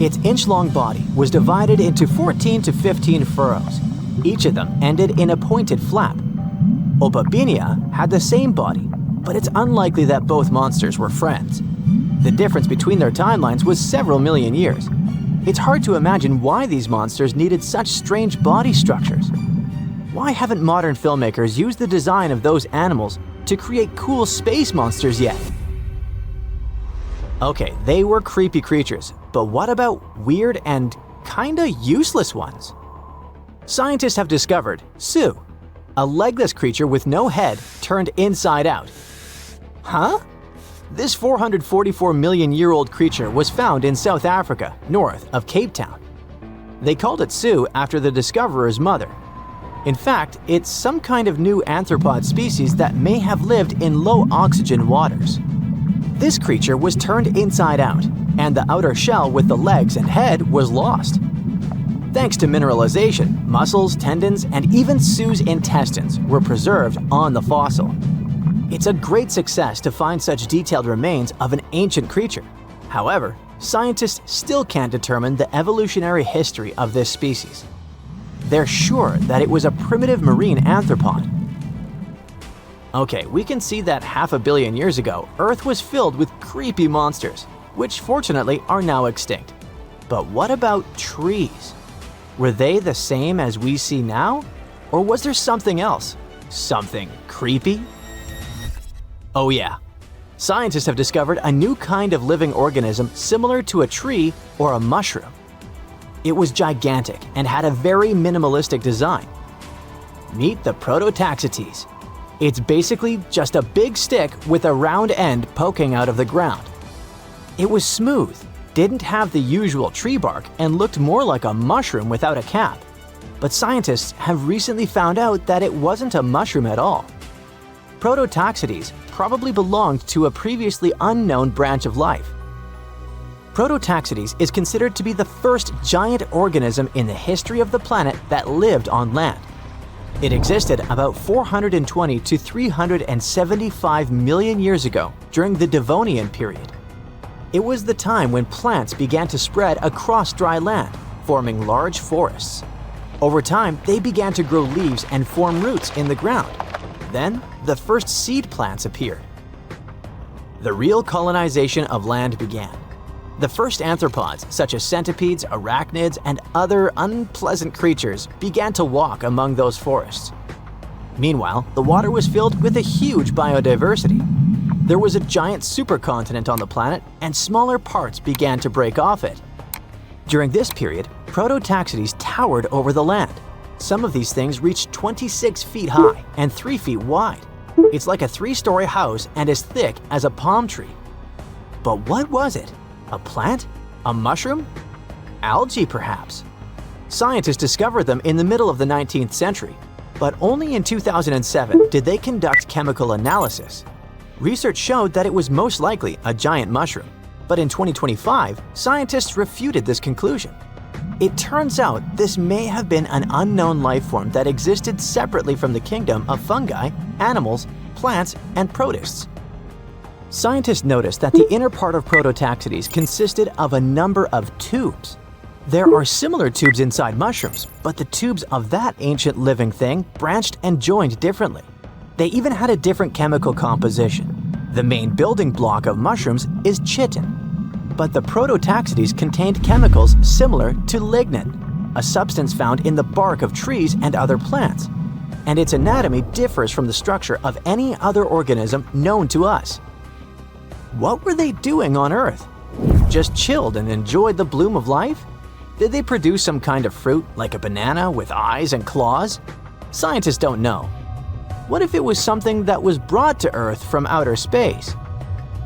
Its inch-long body was divided into 14 to 15 furrows. Each of them ended in a pointed flap. Opabinia had the same body, but it's unlikely that both monsters were friends. The difference between their timelines was several million years. It's hard to imagine why these monsters needed such strange body structures. Why haven't modern filmmakers used the design of those animals to create cool space monsters yet? Okay, they were creepy creatures, but what about weird and kinda useless ones? Scientists have discovered Sue, a legless creature with no head turned inside out. Huh? This 444 million-year-old creature was found in South Africa, north of Cape Town. They called it Sue after the discoverer's mother. In fact, it's some kind of new arthropod species that may have lived in low-oxygen waters. This creature was turned inside out. and the outer shell with the legs and head was lost. Thanks to mineralization, muscles, tendons, and even Sue's intestines were preserved on the fossil. It's a great success to find such detailed remains of an ancient creature. However, scientists still can't determine the evolutionary history of this species. They're sure that it was a primitive marine arthropod. Okay, we can see that 500 million years ago, Earth was filled with creepy monsters, which fortunately are now extinct. But what about trees? Were they the same as we see now? Or was there something else? Something creepy? Oh yeah. Scientists have discovered a new kind of living organism similar to a tree or a mushroom. It was gigantic and had a very minimalistic design. Meet the Prototaxites. It's basically just a big stick with a round end poking out of the ground. It was smooth, didn't have the usual tree bark, and looked more like a mushroom without a cap. But scientists have recently found out that it wasn't a mushroom at all. Prototaxites probably belonged to a previously unknown branch of life. Prototaxites is considered to be the first giant organism in the history of the planet that lived on land. It existed about 420 to 375 million years ago during the Devonian period. It was the time when plants began to spread across dry land, forming large forests. Over time, they began to grow leaves and form roots in the ground. Then, the first seed plants appeared. The real colonization of land began. The first arthropods, such as centipedes, arachnids, and other unpleasant creatures, began to walk among those forests. Meanwhile, the water was filled with a huge biodiversity. There was a giant supercontinent on the planet, and smaller parts began to break off it. During this period, Prototaxites towered over the land. Some of these things reached 26 feet high and 3 feet wide. It's like a 3-story house and as thick as a palm tree. But what was it? A plant? A mushroom? Algae, perhaps? Scientists discovered them in the middle of the 19th century, but only in 2007 did they conduct chemical analysis. Research showed that it was most likely a giant mushroom, but in 2025, scientists refuted this conclusion. It turns out this may have been an unknown life form that existed separately from the kingdom of fungi, animals, plants, and protists. Scientists noticed that the inner part of Prototaxites consisted of a number of tubes. There are similar tubes inside mushrooms, but the tubes of that ancient living thing branched and joined differently. They even had a different chemical composition. The main building block of mushrooms is chitin, but the Prototaxites contained chemicals similar to lignin, a substance found in the bark of trees and other plants, and its anatomy differs from the structure of any other organism known to us. What were they doing on Earth? Just chilled and enjoyed the bloom of life? Did they produce some kind of fruit, like a banana with eyes and claws? Scientists don't know. What if it was something that was brought to Earth from outer space?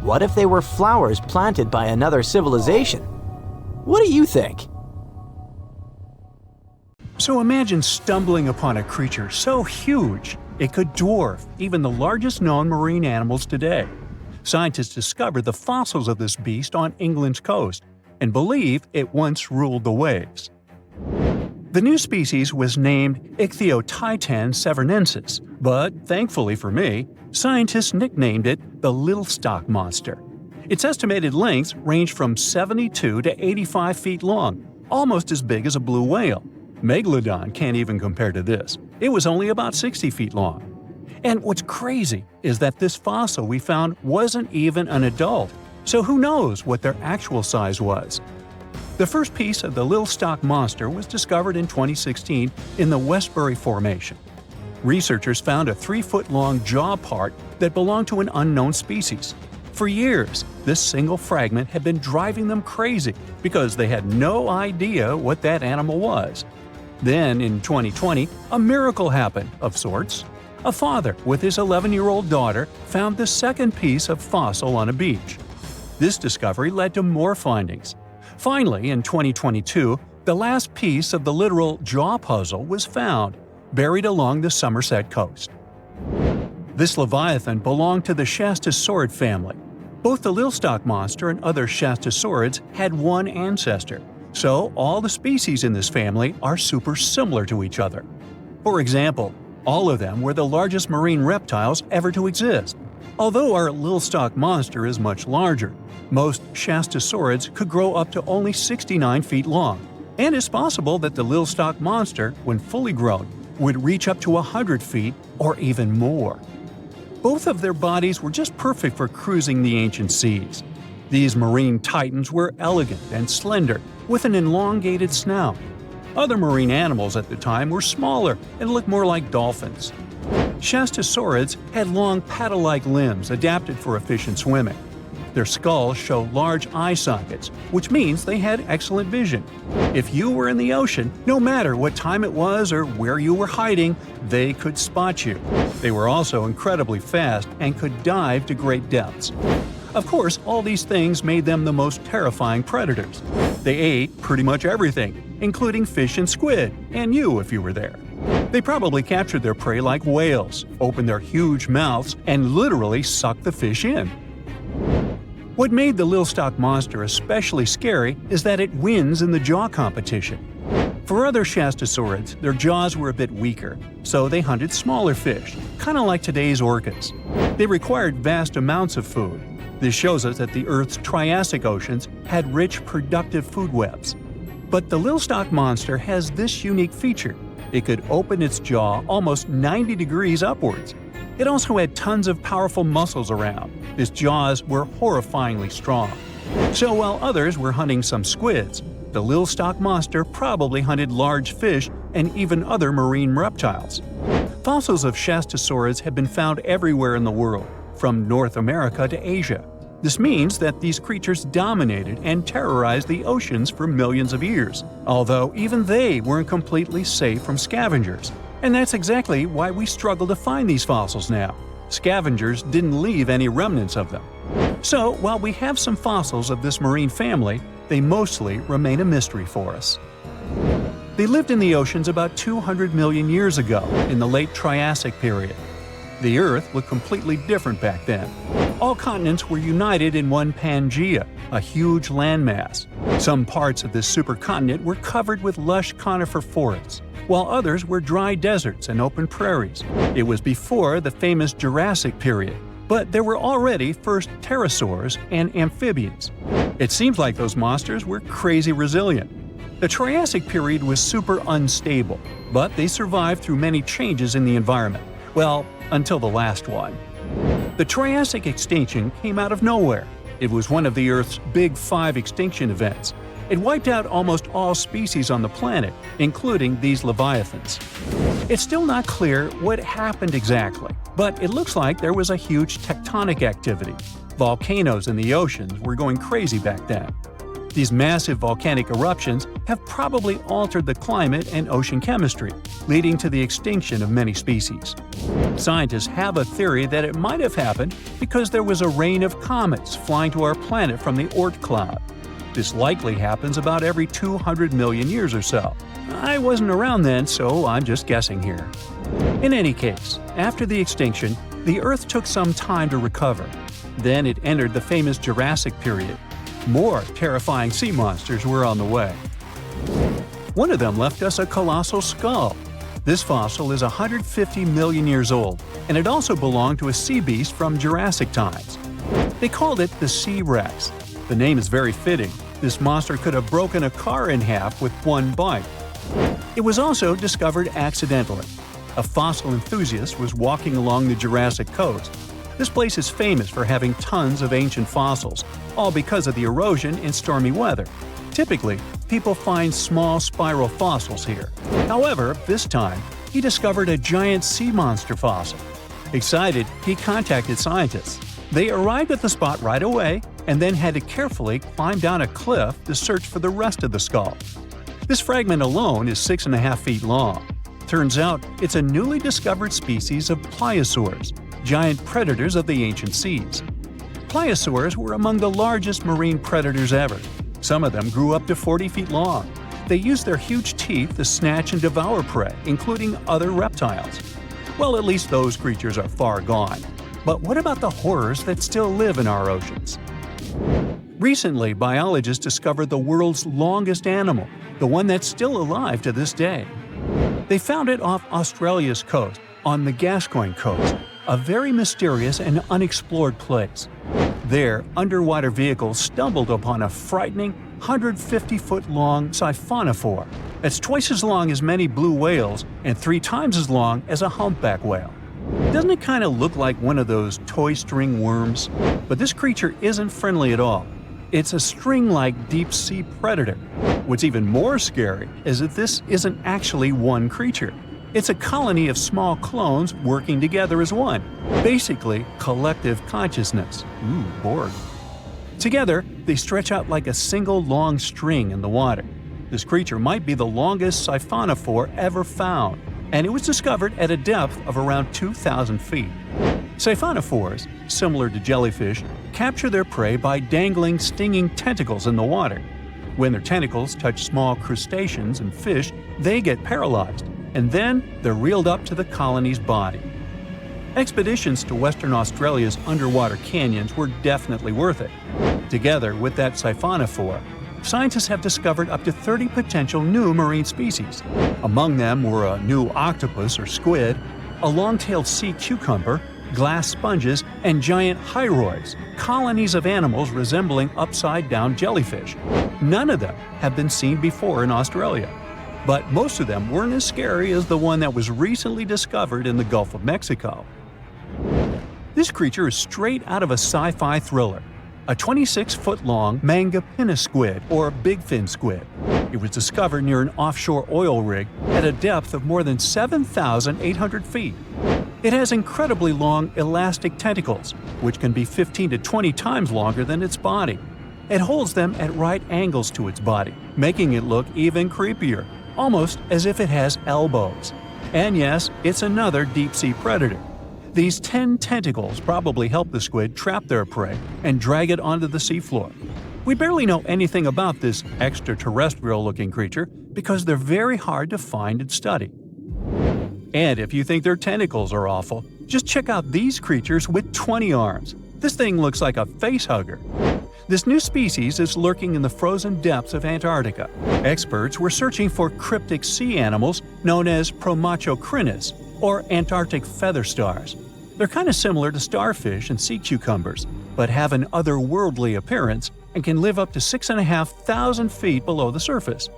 What if they were flowers planted by another civilization? What do you think? So imagine stumbling upon a creature so huge it could dwarf even the largest known marine animals today. Scientists discovered the fossils of this beast on England's coast and believe it once ruled the waves. The new species was named Ichthyotitan severnensis, but thankfully for me, scientists nicknamed it the Little Stock Monster. Its estimated lengths range from 72 to 85 feet long, almost as big as a blue whale. Megalodon can't even compare to this. It was only about 60 feet long. And what's crazy is that this fossil we found wasn't even an adult, so who knows what their actual size was. The first piece of the Little Stock Monster was discovered in 2016 in the Westbury Formation. Researchers found a 3-foot-long jaw part that belonged to an unknown species. For years, this single fragment had been driving them crazy because they had no idea what that animal was. Then, in 2020, a miracle happened, of sorts. A father with his 11-year-old daughter found the second piece of fossil on a beach. This discovery led to more findings. Finally, in 2022, the last piece of the literal jaw puzzle was found, buried along the Somerset coast. This leviathan belonged to the Shastosaurid family. Both the Lilstock monster and other shastosaurids had one ancestor, so all the species in this family are super similar to each other. For example, all of them were the largest marine reptiles ever to exist. Although our Lilstock monster is much larger, most shastosaurids could grow up to only 69 feet long, and it's possible that the Lilstock monster, when fully grown, would reach up to 100 feet or even more. Both of their bodies were just perfect for cruising the ancient seas. These marine titans were elegant and slender, with an elongated snout. Other marine animals at the time were smaller and looked more like dolphins. Shastosaurids had long paddle-like limbs adapted for efficient swimming. Their skulls show large eye sockets, which means they had excellent vision. If you were in the ocean, no matter what time it was or where you were hiding, they could spot you. They were also incredibly fast and could dive to great depths. Of course, all these things made them the most terrifying predators. They ate pretty much everything, including fish and squid, and you if you were there. They probably captured their prey like whales, opened their huge mouths, and literally sucked the fish in. What made the Lilstock monster especially scary is that it wins in the jaw competition. For other shastosaurids, their jaws were a bit weaker, so they hunted smaller fish, kind of like today's orcas. They required vast amounts of food. This shows us that the Earth's Triassic oceans had rich, productive food webs. But the Lilstock monster has this unique feature. It could open its jaw almost 90 degrees upwards. It also had tons of powerful muscles around. Its jaws were horrifyingly strong. So while others were hunting some squids, the Lilstock monster probably hunted large fish and even other marine reptiles. Fossils of shastosaurids have been found everywhere in the world, from North America to Asia. This means that these creatures dominated and terrorized the oceans for millions of years, although even they weren't completely safe from scavengers. And that's exactly why we struggle to find these fossils now. Scavengers didn't leave any remnants of them. So, while we have some fossils of this marine family, they mostly remain a mystery for us. They lived in the oceans about 200 million years ago, in the late Triassic period. The Earth looked completely different back then. All continents were united in one Pangaea, a huge landmass. Some parts of this supercontinent were covered with lush conifer forests, while others were dry deserts and open prairies. It was before the famous Jurassic period, but there were already first pterosaurs and amphibians. It seems like those monsters were crazy resilient. The Triassic period was super unstable, but they survived through many changes in the environment. Well, until the last one. The Triassic extinction came out of nowhere. It was one of the Earth's big 5 extinction events. It wiped out almost all species on the planet, including these leviathans. It's still not clear what happened exactly, but it looks like there was a huge tectonic activity. Volcanoes in the oceans were going crazy back then. These massive volcanic eruptions have probably altered the climate and ocean chemistry, leading to the extinction of many species. Scientists have a theory that it might have happened because there was a rain of comets flying to our planet from the Oort cloud. This likely happens about every 200 million years or so. I wasn't around then, so I'm just guessing here. In any case, after the extinction, the Earth took some time to recover. Then it entered the famous Jurassic period. More terrifying sea monsters were on the way. One of them left us a colossal skull. This fossil is 150 million years old, and it also belonged to a sea beast from Jurassic times. They called it the Sea Rex. The name is very fitting. This monster could have broken a car in half with one bite. It was also discovered accidentally. A fossil enthusiast was walking along the Jurassic coast. This place is famous for having tons of ancient fossils, all because of the erosion in stormy weather. Typically, people find small spiral fossils here. However, this time, he discovered a giant sea monster fossil. Excited, he contacted scientists. They arrived at the spot right away and then had to carefully climb down a cliff to search for the rest of the skull. This fragment alone is 6.5 feet long. Turns out, it's a newly discovered species of pliosaurs, giant predators of the ancient seas. Pliosaurs were among the largest marine predators ever. Some of them grew up to 40 feet long. They used their huge teeth to snatch and devour prey, including other reptiles. Well, at least those creatures are far gone. But what about the horrors that still live in our oceans? Recently, biologists discovered the world's longest animal, the one that's still alive to this day. They found it off Australia's coast, on the Gascoyne coast, a very mysterious and unexplored place. There, underwater vehicles stumbled upon a frightening 150-foot-long siphonophore. That's twice as long as many blue whales and 3 times as long as a humpback whale. Doesn't it kind of look like one of those toy string worms? But this creature isn't friendly at all. It's a string-like deep-sea predator. What's even more scary is that this isn't actually one creature. It's a colony of small clones working together as one. Basically, collective consciousness. Ooh, Borg. Together, they stretch out like a single long string in the water. This creature might be the longest siphonophore ever found, and it was discovered at a depth of around 2,000 feet. Siphonophores, similar to jellyfish, capture their prey by dangling stinging tentacles in the water. When their tentacles touch small crustaceans and fish, they get paralyzed, and then they're reeled up to the colony's body. Expeditions to Western Australia's underwater canyons were definitely worth it. Together with that siphonophore, scientists have discovered up to 30 potential new marine species. Among them were a new octopus or squid, a long-tailed sea cucumber, glass sponges, and giant hyroids, colonies of animals resembling upside-down jellyfish. None of them have been seen before in Australia. But most of them weren't as scary as the one that was recently discovered in the Gulf of Mexico. This creature is straight out of a sci-fi thriller, a 26-foot-long mangapinna squid or bigfin squid. It was discovered near an offshore oil rig at a depth of more than 7,800 feet. It has incredibly long elastic tentacles, which can be 15 to 20 times longer than its body. It holds them at right angles to its body, making it look even creepier, almost as if it has elbows. And yes, it's another deep-sea predator. These 10 tentacles probably help the squid trap their prey and drag it onto the seafloor. We barely know anything about this extraterrestrial-looking creature because they're very hard to find and study. And if you think their tentacles are awful, just check out these creatures with 20 arms. This thing looks like a facehugger. This new species is lurking in the frozen depths of Antarctica. Experts were searching for cryptic sea animals known as Promachocrinus, or Antarctic feather stars. They're kind of similar to starfish and sea cucumbers, but have an otherworldly appearance and can live up to 6,500 feet below the surface.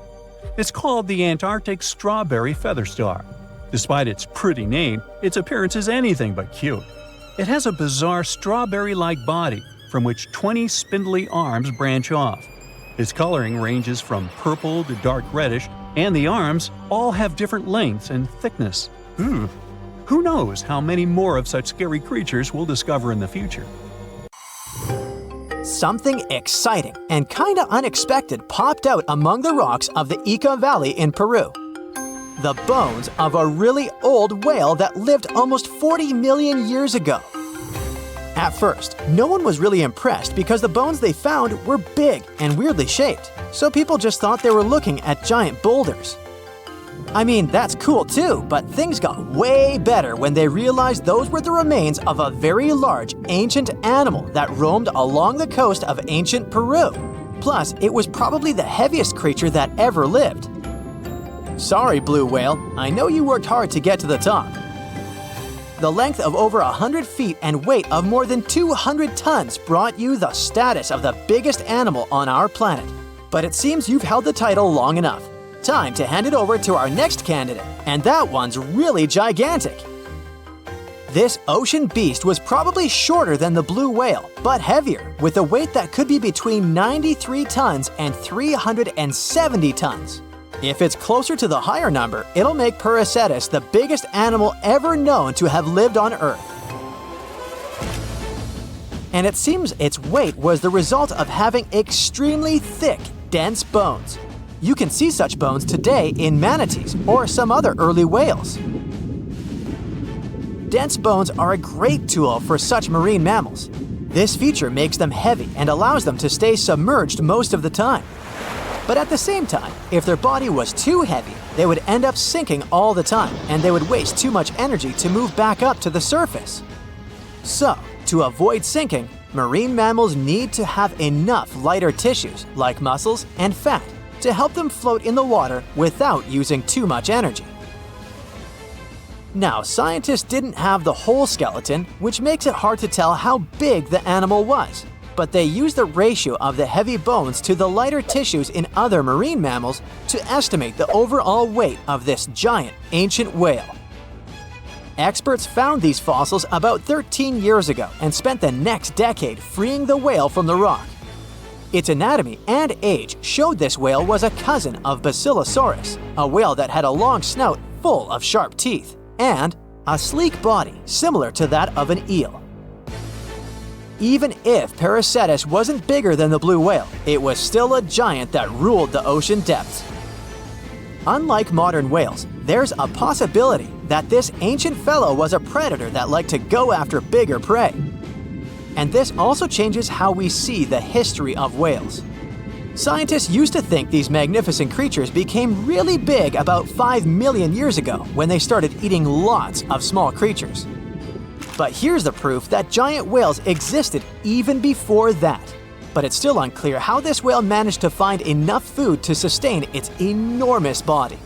It's called the Antarctic strawberry feather star. Despite its pretty name, its appearance is anything but cute. It has a bizarre strawberry-like body from which 20 spindly arms branch off. Its coloring ranges from purple to dark reddish, and the arms all have different lengths and thickness. Who knows how many more of such scary creatures we'll discover in the future? Something exciting and kinda unexpected popped out among the rocks of the Ica Valley in Peru. The bones of a really old whale that lived almost 40 million years ago. At first, no one was really impressed because the bones they found were big and weirdly shaped, so people just thought they were looking at giant boulders. I mean, that's cool too, but things got way better when they realized those were the remains of a very large ancient animal that roamed along the coast of ancient Peru. Plus, it was probably the heaviest creature that ever lived. Sorry, blue whale, I know you worked hard to get to the top. The length of over 100 feet and weight of more than 200 tons brought you the status of the biggest animal on our planet. But it seems you've held the title long enough. Time to hand it over to our next candidate, and that one's really gigantic. This ocean beast was probably shorter than the blue whale, but heavier, with a weight that could be between 93 tons and 370 tons. If it's closer to the higher number, it'll make Perseus the biggest animal ever known to have lived on Earth. And it seems its weight was the result of having extremely thick, dense bones. You can see such bones today in manatees or some other early whales. Dense bones are a great tool for such marine mammals. This feature makes them heavy and allows them to stay submerged most of the time. But at the same time, if their body was too heavy, they would end up sinking all the time, and they would waste too much energy to move back up to the surface. So, to avoid sinking, marine mammals need to have enough lighter tissues, like muscles and fat, to help them float in the water without using too much energy. Now, scientists didn't have the whole skeleton, which makes it hard to tell how big the animal was, but they used the ratio of the heavy bones to the lighter tissues in other marine mammals to estimate the overall weight of this giant ancient whale. Experts found these fossils about 13 years ago and spent the next decade freeing the whale from the rock. Its anatomy and age showed this whale was a cousin of Basilosaurus, a whale that had a long snout full of sharp teeth, and a sleek body similar to that of an eel. Even if Paracetus wasn't bigger than the blue whale, it was still a giant that ruled the ocean depths. Unlike modern whales, there's a possibility that this ancient fellow was a predator that liked to go after bigger prey. And this also changes how we see the history of whales. Scientists used to think these magnificent creatures became really big about 5 million years ago when they started eating lots of small creatures. But here's the proof that giant whales existed even before that. But it's still unclear how this whale managed to find enough food to sustain its enormous body.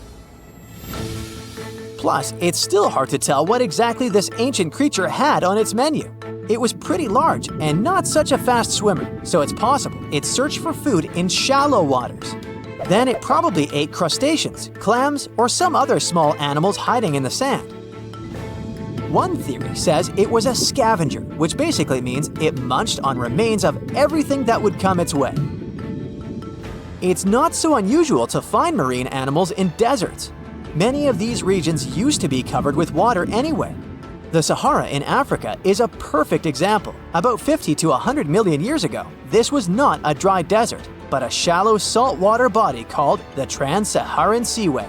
Plus, it's still hard to tell what exactly this ancient creature had on its menu. It was pretty large and not such a fast swimmer, so it's possible it searched for food in shallow waters. Then it probably ate crustaceans, clams, or some other small animals hiding in the sand. One theory says it was a scavenger, which basically means it munched on remains of everything that would come its way. It's not so unusual to find marine animals in deserts. Many of these regions used to be covered with water anyway. The Sahara in Africa is a perfect example. About 50 to 100 million years ago, this was not a dry desert, but a shallow saltwater body called the Trans-Saharan Seaway.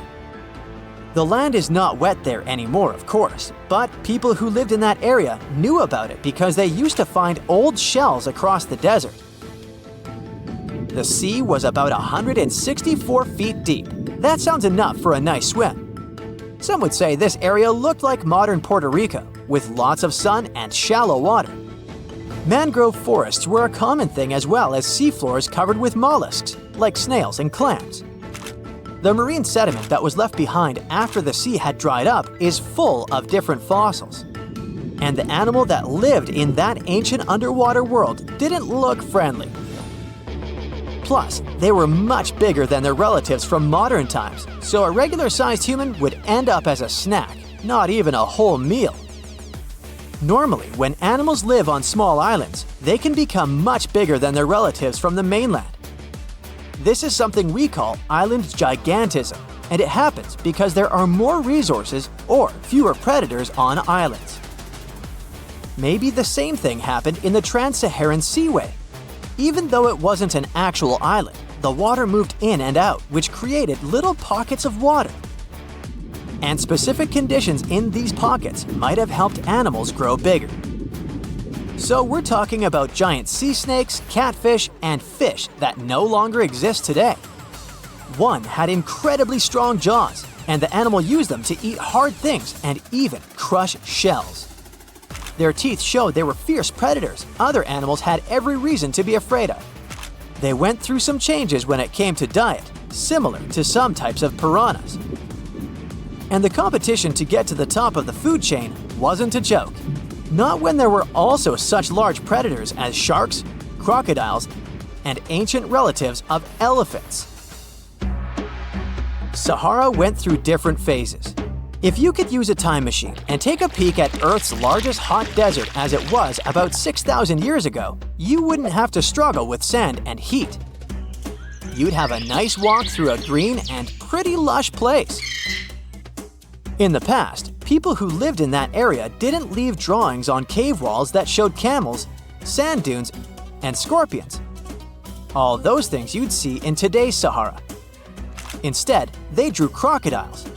The land is not wet there anymore, of course, but people who lived in that area knew about it because they used to find old shells across the desert. The sea was about 164 feet deep. That sounds enough for a nice swim. Some would say this area looked like modern Puerto Rico, with lots of sun and shallow water. Mangrove forests were a common thing as well as seafloors covered with mollusks, like snails and clams. The marine sediment that was left behind after the sea had dried up is full of different fossils. And the animal that lived in that ancient underwater world didn't look friendly. Plus, they were much bigger than their relatives from modern times, so a regular-sized human would end up as a snack, not even a whole meal. Normally, when animals live on small islands, they can become much bigger than their relatives from the mainland. This is something we call island gigantism, and it happens because there are more resources or fewer predators on islands. Maybe the same thing happened in the Trans-Saharan Seaway. Even though it wasn't an actual island, the water moved in and out, which created little pockets of water. And specific conditions in these pockets might have helped animals grow bigger. So we're talking about giant sea snakes, catfish, and fish that no longer exist today. One had incredibly strong jaws, and the animal used them to eat hard things and even crush shells. Their teeth showed they were fierce predators other animals had every reason to be afraid of. They went through some changes when it came to diet, similar to some types of piranhas. And the competition to get to the top of the food chain wasn't a joke. Not when there were also such large predators as sharks, crocodiles, and ancient relatives of elephants. Sahara went through different phases. If you could use a time machine and take a peek at Earth's largest hot desert as it was about 6,000 years ago, you wouldn't have to struggle with sand and heat. You'd have a nice walk through a green and pretty lush place. In the past, people who lived in that area didn't leave drawings on cave walls that showed camels, sand dunes, and scorpions. All those things you'd see in today's Sahara. Instead, they drew crocodiles.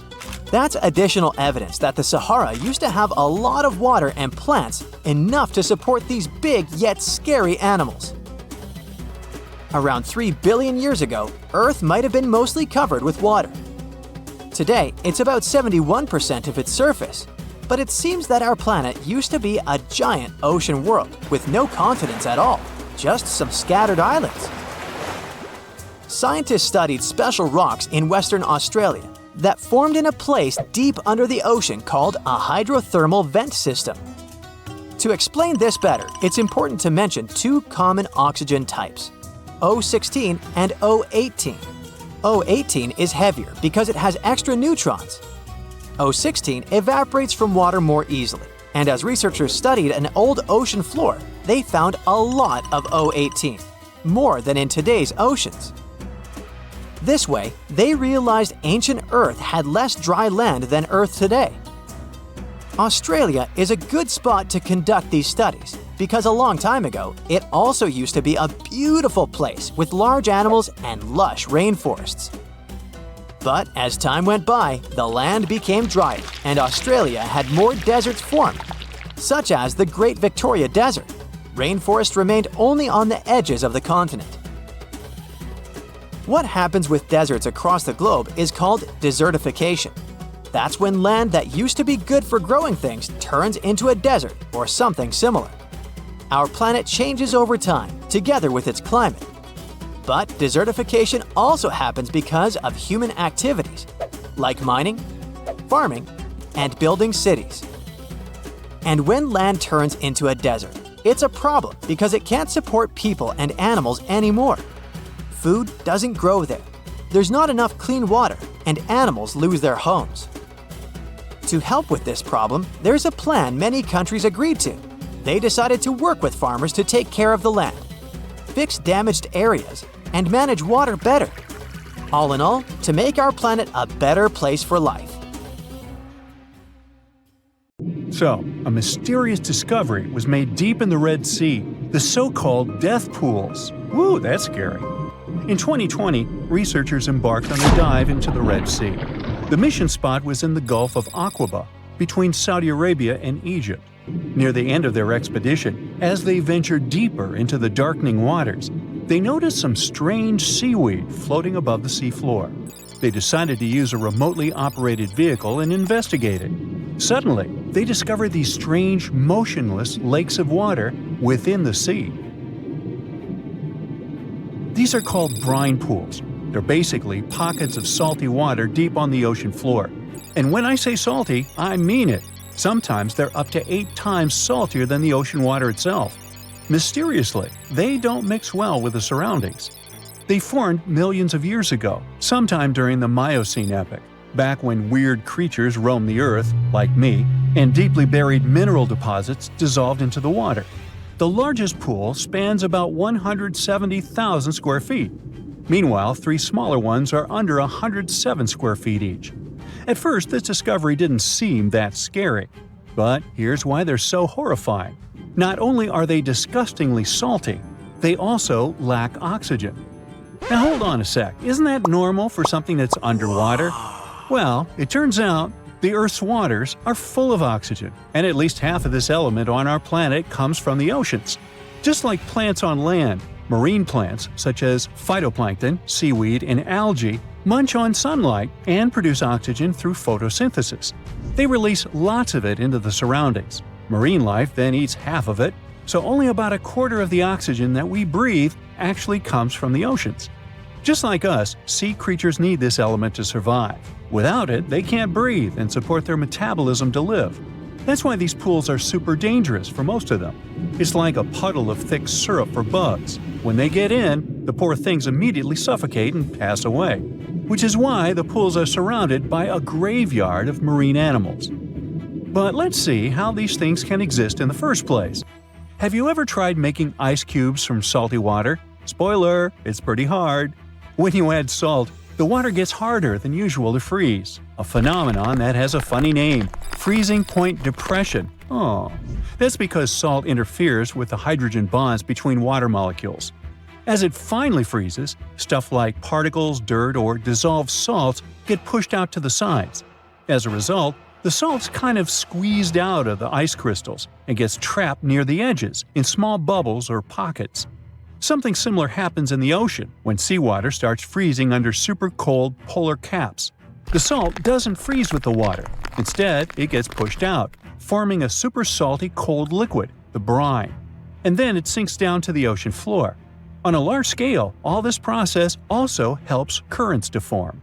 That's additional evidence that the Sahara used to have a lot of water and plants enough to support these big yet scary animals. Around 3 billion years ago, Earth might have been mostly covered with water. Today, it's about 71% of its surface, But it seems that our planet used to be a giant ocean world with no continents at all, just some scattered islands. Scientists studied special rocks in Western Australia that formed in a place deep under the ocean called a hydrothermal vent system. To explain this better, it's important to mention two common oxygen types, O16 and O18. O18 is heavier because it has extra neutrons. O16 evaporates from water more easily, and as researchers studied an old ocean floor, they found a lot of O18, more than in today's oceans. This way, they realized ancient Earth had less dry land than Earth today. Australia is a good spot to conduct these studies because a long time ago, it also used to be a beautiful place with large animals and lush rainforests. But as time went by, the land became drier and Australia had more deserts formed, such as the Great Victoria Desert. Rainforest remained only on the edges of the continent. What happens with deserts across the globe is called desertification. That's when land that used to be good for growing things turns into a desert or something similar. Our planet changes over time, together with its climate. But desertification also happens because of human activities, like mining, farming, and building cities. And when land turns into a desert, it's a problem because it can't support people and animals anymore. Food doesn't grow there. There's not enough clean water, and animals lose their homes. To help with this problem, there's a plan many countries agreed to. They decided to work with farmers to take care of the land, fix damaged areas, and manage water better. All in all, to make our planet a better place for life. So, a mysterious discovery was made deep in the Red Sea, the so-called death pools. Woo, that's scary. In 2020, researchers embarked on a dive into the Red Sea. The mission spot was in the Gulf of Aqaba, between Saudi Arabia and Egypt. Near the end of their expedition, as they ventured deeper into the darkening waters, they noticed some strange seaweed floating above the seafloor. They decided to use a remotely operated vehicle and investigate it. Suddenly, they discovered these strange, motionless lakes of water within the sea. These are called brine pools. They're basically pockets of salty water deep on the ocean floor. And when I say salty, I mean it. Sometimes they're up to 8 times saltier than the ocean water itself. Mysteriously, they don't mix well with the surroundings. They formed millions of years ago, sometime during the Miocene epoch, back when weird creatures roamed the earth, like me, and deeply buried mineral deposits dissolved into the water. The largest pool spans about 170,000 square feet. Meanwhile, 3 smaller ones are under 107 square feet each. At first, this discovery didn't seem that scary. But here's why they're so horrifying. Not only are they disgustingly salty, they also lack oxygen. Now hold on a sec, isn't that normal for something that's underwater? Well, it turns out the Earth's waters are full of oxygen, and at least half of this element on our planet comes from the oceans. Just like plants on land, marine plants such as phytoplankton, seaweed, and algae munch on sunlight and produce oxygen through photosynthesis. They release lots of it into the surroundings. Marine life then eats half of it, so only about a quarter of the oxygen that we breathe actually comes from the oceans. Just like us, sea creatures need this element to survive. Without it, they can't breathe and support their metabolism to live. That's why these pools are super dangerous for most of them. It's like a puddle of thick syrup for bugs. When they get in, the poor things immediately suffocate and pass away. Which is why the pools are surrounded by a graveyard of marine animals. But let's see how these things can exist in the first place. Have you ever tried making ice cubes from salty water? Spoiler, it's pretty hard. When you add salt, the water gets harder than usual to freeze, a phenomenon that has a funny name, freezing point depression. Oh, that's because salt interferes with the hydrogen bonds between water molecules. As it finally freezes, stuff like particles, dirt, or dissolved salts get pushed out to the sides. As a result, the salt's kind of squeezed out of the ice crystals and gets trapped near the edges in small bubbles or pockets. Something similar happens in the ocean when seawater starts freezing under super cold polar caps. The salt doesn't freeze with the water. Instead, it gets pushed out, forming a super salty cold liquid, the brine. And then it sinks down to the ocean floor. On a large scale, all this process also helps currents to form.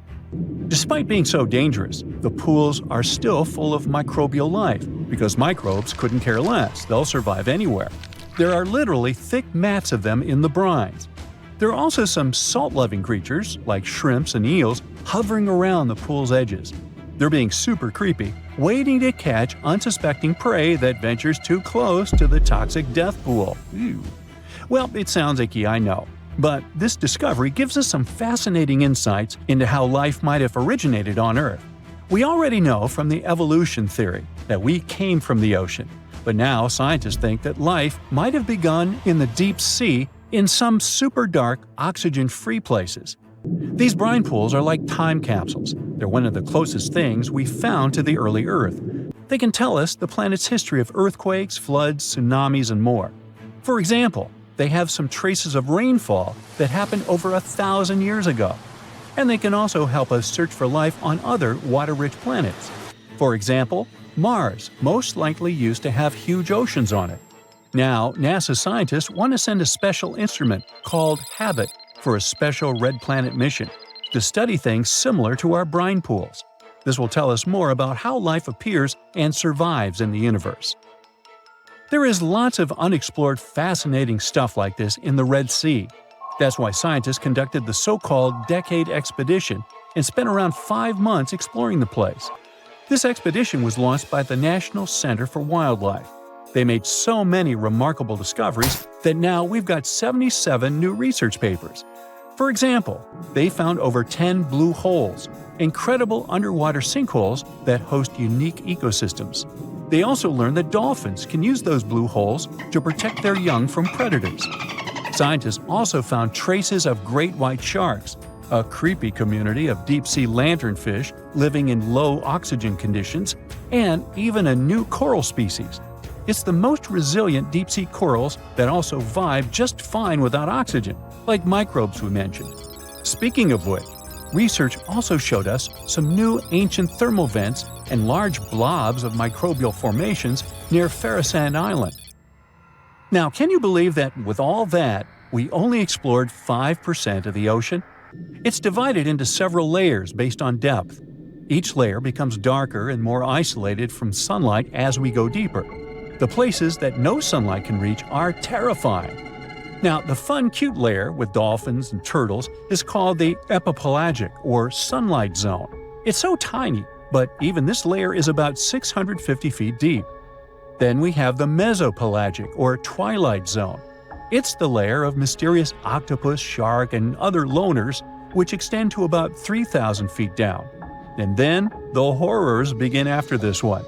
Despite being so dangerous, the pools are still full of microbial life because microbes couldn't care less, they'll survive anywhere. There are literally thick mats of them in the brines. There are also some salt-loving creatures, like shrimps and eels, hovering around the pool's edges. They're being super creepy, waiting to catch unsuspecting prey that ventures too close to the toxic death pool. Ew. Well, it sounds icky, I know. But this discovery gives us some fascinating insights into how life might have originated on Earth. We already know from the evolution theory that we came from the ocean, but now scientists think that life might have begun in the deep sea in some super dark, oxygen-free places. These brine pools are like time capsules. They're one of the closest things we found to the early Earth. They can tell us the planet's history of earthquakes, floods, tsunamis, and more. For example, they have some traces of rainfall that happened over 1,000 years ago. And they can also help us search for life on other water-rich planets. For example, Mars most likely used to have huge oceans on it. Now, NASA scientists want to send a special instrument called HABIT for a special red planet mission to study things similar to our brine pools. This will tell us more about how life appears and survives in the universe. There is lots of unexplored fascinating stuff like this in the Red Sea. That's why scientists conducted the so-called Decade Expedition and spent around 5 months exploring the place. This expedition was launched by the National Center for Wildlife. They made so many remarkable discoveries that now we've got 77 new research papers. For example, they found over 10 blue holes, incredible underwater sinkholes that host unique ecosystems. They also learned that dolphins can use those blue holes to protect their young from predators. Scientists also found traces of great white sharks, a creepy community of deep-sea lanternfish living in low oxygen conditions, and even a new coral species. It's the most resilient deep-sea corals that also vibe just fine without oxygen, like microbes we mentioned. Speaking of which, research also showed us some new ancient thermal vents and large blobs of microbial formations near Farasand Island. Now, can you believe that with all that, we only explored 5% of the ocean? It's divided into several layers based on depth. Each layer becomes darker and more isolated from sunlight as we go deeper. The places that no sunlight can reach are terrifying. Now, the fun, cute layer with dolphins and turtles is called the epipelagic or sunlight zone. It's so tiny, but even this layer is about 650 feet deep. Then we have the mesopelagic or twilight zone. It's the layer of mysterious octopus, shark, and other loners, which extend to about 3,000 feet down. And then the horrors begin after this one.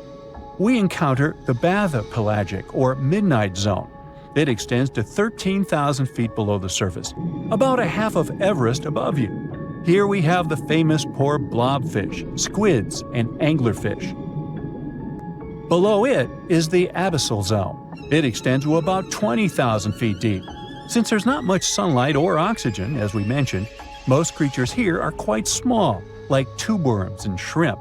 We encounter the bathypelagic or midnight zone. It extends to 13,000 feet below the surface, about a half of Everest above you. Here we have the famous poor blobfish, squids, and anglerfish. Below it is the abyssal zone. It extends to about 20,000 feet deep. Since there's not much sunlight or oxygen, as we mentioned, most creatures here are quite small, like tube worms and shrimp.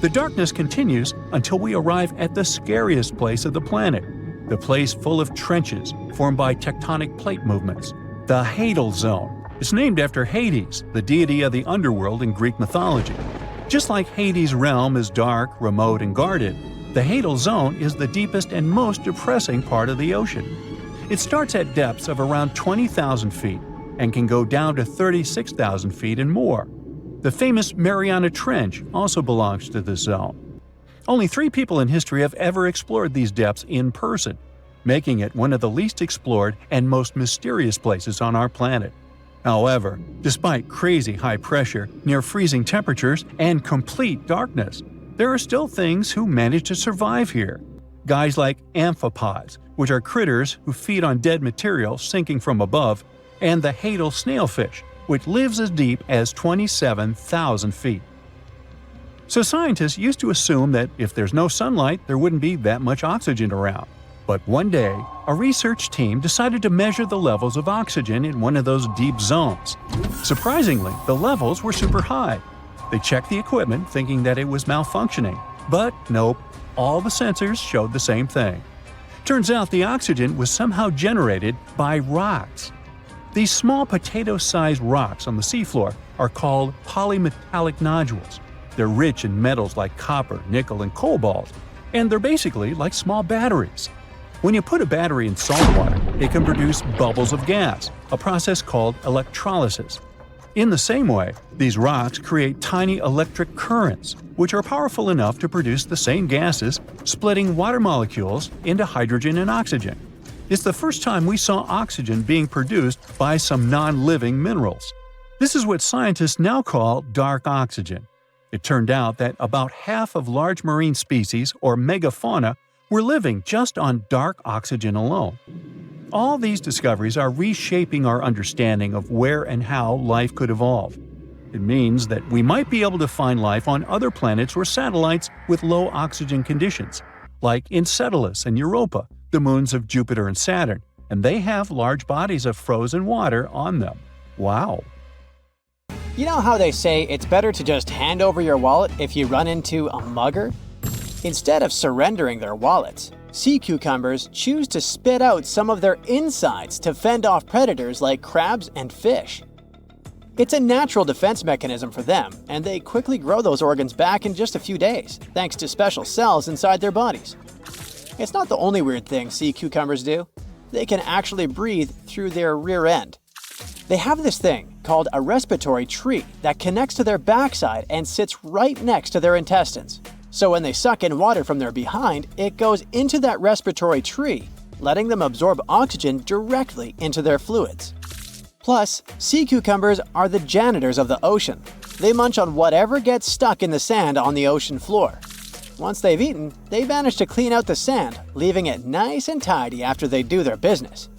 The darkness continues until we arrive at the scariest place of the planet, the place full of trenches formed by tectonic plate movements, the Hadal Zone. It's named after Hades, the deity of the underworld in Greek mythology. Just like Hades' realm is dark, remote, and guarded, the Hadal Zone is the deepest and most depressing part of the ocean. It starts at depths of around 20,000 feet and can go down to 36,000 feet and more. The famous Mariana Trench also belongs to this zone. Only 3 people in history have ever explored these depths in person, making it one of the least explored and most mysterious places on our planet. However, despite crazy high pressure, near freezing temperatures, and complete darkness, there are still things who manage to survive here. Guys like amphipods, which are critters who feed on dead material sinking from above, and the Hadal snailfish, which lives as deep as 27,000 feet. So scientists used to assume that if there's no sunlight, there wouldn't be that much oxygen around. But one day, a research team decided to measure the levels of oxygen in one of those deep zones. Surprisingly, the levels were super high. They checked the equipment thinking that it was malfunctioning, but nope, all the sensors showed the same thing. Turns out the oxygen was somehow generated by rocks. These small potato-sized rocks on the seafloor are called polymetallic nodules. They're rich in metals like copper, nickel, and cobalt, and they're basically like small batteries. When you put a battery in salt water, it can produce bubbles of gas, a process called electrolysis. In the same way, these rocks create tiny electric currents, which are powerful enough to produce the same gases, splitting water molecules into hydrogen and oxygen. It's the first time we saw oxygen being produced by some non-living minerals. This is what scientists now call dark oxygen. It turned out that about half of large marine species, or megafauna, were living just on dark oxygen alone. All these discoveries are reshaping our understanding of where and how life could evolve. It means that we might be able to find life on other planets or satellites with low oxygen conditions, like Enceladus and Europa, the moons of Jupiter and Saturn, and they have large bodies of frozen water on them. Wow! You know how they say it's better to just hand over your wallet if you run into a mugger? Instead of surrendering their wallets, sea cucumbers choose to spit out some of their insides to fend off predators like crabs and fish. It's a natural defense mechanism for them, and they quickly grow those organs back in just a few days, thanks to special cells inside their bodies. It's not the only weird thing sea cucumbers do. They can actually breathe through their rear end. They have this thing called a respiratory tree that connects to their backside and sits right next to their intestines. So when they suck in water from their behind, it goes into that respiratory tree, letting them absorb oxygen directly into their fluids. Plus, sea cucumbers are the janitors of the ocean. They munch on whatever gets stuck in the sand on the ocean floor. Once they've eaten, they manage to clean out the sand, leaving it nice and tidy after they do their business.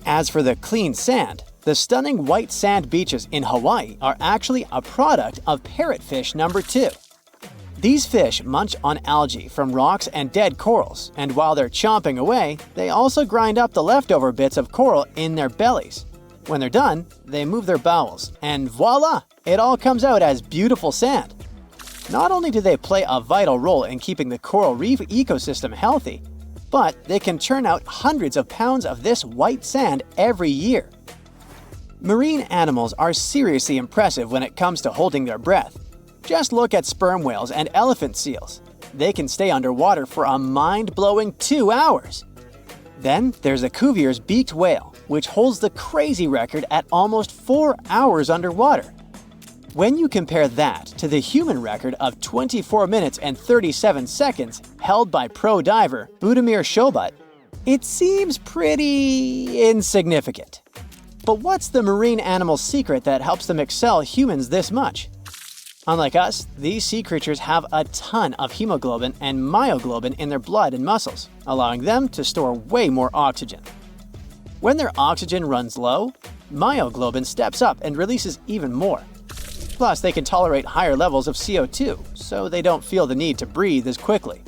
As for the clean sand, the stunning white sand beaches in Hawaii are actually a product of parrotfish number 2. These fish munch on algae from rocks and dead corals, and while they're chomping away, they also grind up the leftover bits of coral in their bellies. When they're done, they move their bowels, and voila! It all comes out as beautiful sand. Not only do they play a vital role in keeping the coral reef ecosystem healthy, but they can churn out hundreds of pounds of this white sand every year. Marine animals are seriously impressive when it comes to holding their breath. Just look at sperm whales and elephant seals. They can stay underwater for a mind-blowing 2 hours. Then there's a Cuvier's beaked whale, which holds the crazy record at almost 4 hours underwater. When you compare that to the human record of 24 minutes and 37 seconds held by pro diver Budimir Shobat, it seems pretty insignificant. But what's the marine animal's secret that helps them excel humans this much? Unlike us, these sea creatures have a ton of hemoglobin and myoglobin in their blood and muscles, allowing them to store way more oxygen. When their oxygen runs low, myoglobin steps up and releases even more. Plus, they can tolerate higher levels of CO2, so they don't feel the need to breathe as quickly.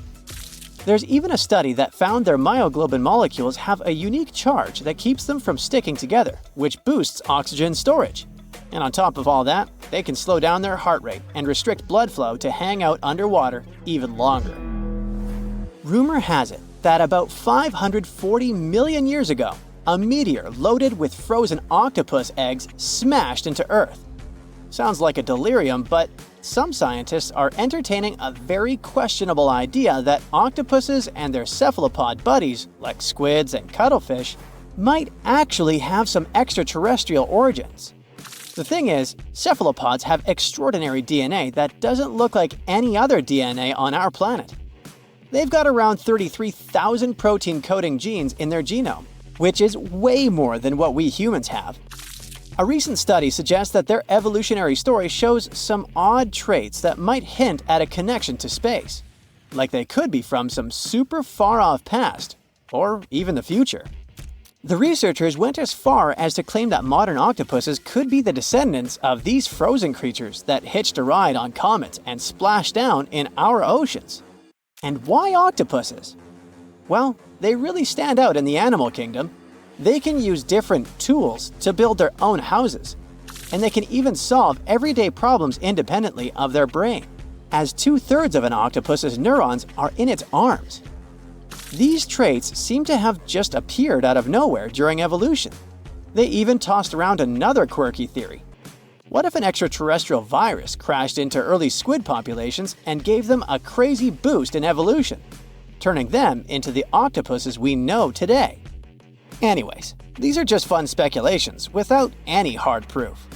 There's even a study that found their myoglobin molecules have a unique charge that keeps them from sticking together, which boosts oxygen storage. And on top of all that, they can slow down their heart rate and restrict blood flow to hang out underwater even longer. Rumor has it that about 540 million years ago, a meteor loaded with frozen octopus eggs smashed into Earth. Sounds like a delirium, but some scientists are entertaining a very questionable idea that octopuses and their cephalopod buddies, like squids and cuttlefish, might actually have some extraterrestrial origins. The thing is, cephalopods have extraordinary DNA that doesn't look like any other DNA on our planet. They've got around 33,000 protein-coding genes in their genome, which is way more than what we humans have. A recent study suggests that their evolutionary story shows some odd traits that might hint at a connection to space, like they could be from some super far-off past, or even the future. The researchers went as far as to claim that modern octopuses could be the descendants of these frozen creatures that hitched a ride on comets and splashed down in our oceans. And why octopuses? Well, they really stand out in the animal kingdom. They can use different tools to build their own houses, and they can even solve everyday problems independently of their brain. as 2/3 of an octopus's neurons are in its arms. These traits seem to have just appeared out of nowhere during evolution. They even tossed around another quirky theory. What if an extraterrestrial virus crashed into early squid populations and gave them a crazy boost in evolution, turning them into the octopuses we know today? Anyways, these are just fun speculations without any hard proof.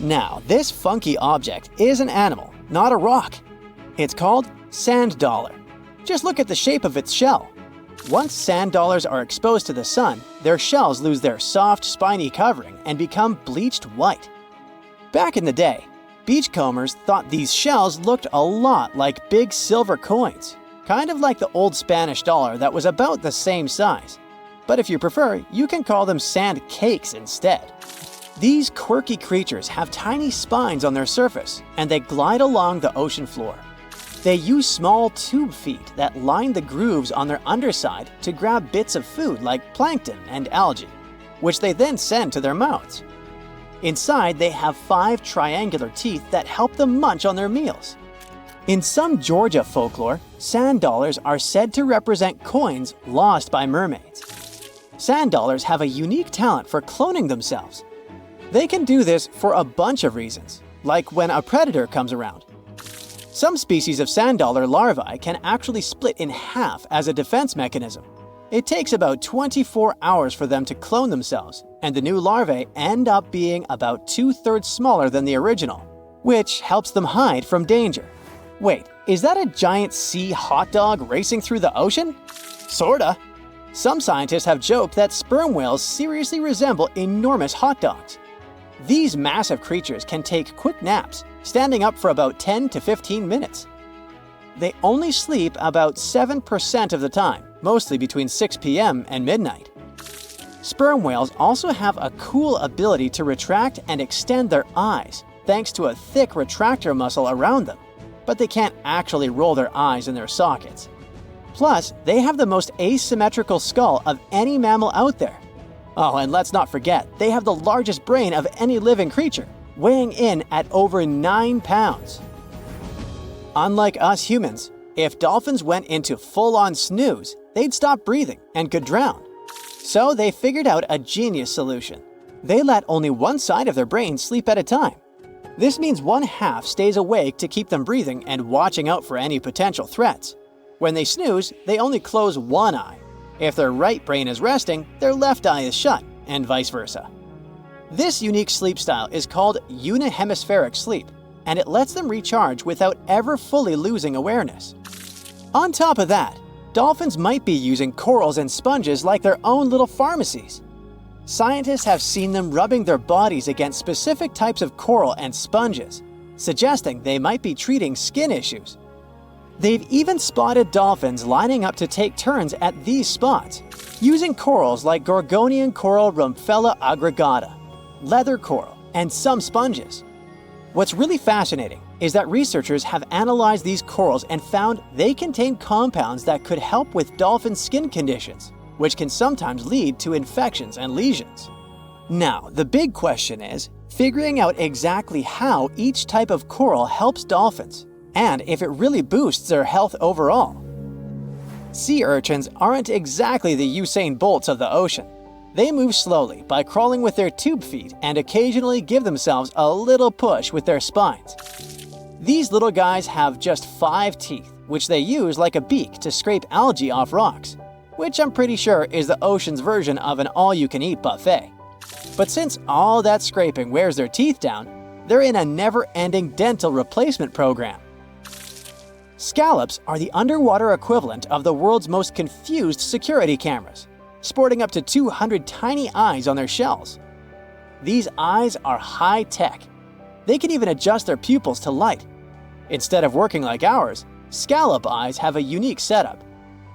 Now, this funky object is an animal, not a rock. It's called sand dollar. Just look at the shape of its shell. Once sand dollars are exposed to the sun, their shells lose their soft, spiny covering and become bleached white. Back in the day, beachcombers thought these shells looked a lot like big silver coins, kind of like the old Spanish dollar that was about the same size. But if you prefer, you can call them sand cakes instead. These quirky creatures have tiny spines on their surface, and they glide along the ocean floor. They use small tube feet that line the grooves on their underside to grab bits of food like plankton and algae, which they then send to their mouths. Inside, they have 5 triangular teeth that help them munch on their meals. In some Georgia folklore, sand dollars are said to represent coins lost by mermaids. Sand dollars have a unique talent for cloning themselves. They can do this for a bunch of reasons, like when a predator comes around. Some species of sand dollar larvae can actually split in half as a defense mechanism. It takes about 24 hours for them to clone themselves, and the new larvae end up being about 2/3 smaller than the original, which helps them hide from danger. Wait, is that a giant sea hot dog racing through the ocean? Sorta. Some scientists have joked that sperm whales seriously resemble enormous hot dogs. These massive creatures can take quick naps, standing up for about 10 to 15 minutes. They only sleep about 7% of the time, mostly between 6 p.m. and midnight. Sperm whales also have a cool ability to retract and extend their eyes, thanks to a thick retractor muscle around them, but they can't actually roll their eyes in their sockets. Plus, they have the most asymmetrical skull of any mammal out there. Oh, and let's not forget, they have the largest brain of any living creature, weighing in at over 9 pounds. Unlike us humans, if dolphins went into full-on snooze, they'd stop breathing and could drown. So they figured out a genius solution. They let only one side of their brain sleep at a time. This means one half stays awake to keep them breathing and watching out for any potential threats. When they snooze, they only close one eye. If their right brain is resting, their left eye is shut, and vice versa. This unique sleep style is called unihemispheric sleep, and it lets them recharge without ever fully losing awareness. On top of that, dolphins might be using corals and sponges like their own little pharmacies. Scientists have seen them rubbing their bodies against specific types of coral and sponges, suggesting they might be treating skin issues. They've even spotted dolphins lining up to take turns at these spots, using corals like Gorgonian coral Rumpella aggregata, leather coral, and some sponges. What's really fascinating is that researchers have analyzed these corals and found they contain compounds that could help with dolphin skin conditions, which can sometimes lead to infections and lesions. Now, the big question is figuring out exactly how each type of coral helps dolphins, and if it really boosts their health overall. Sea urchins aren't exactly the Usain Bolts of the ocean. They move slowly by crawling with their tube feet and occasionally give themselves a little push with their spines. These little guys have just 5 teeth, which they use like a beak to scrape algae off rocks, which I'm pretty sure is the ocean's version of an all-you-can-eat buffet. But since all that scraping wears their teeth down, they're in a never-ending dental replacement program. Scallops are the underwater equivalent of the world's most confused security cameras, sporting up to 200 tiny eyes on their shells. These eyes are high-tech. They can even adjust their pupils to light. Instead of working like ours, scallop eyes have a unique setup.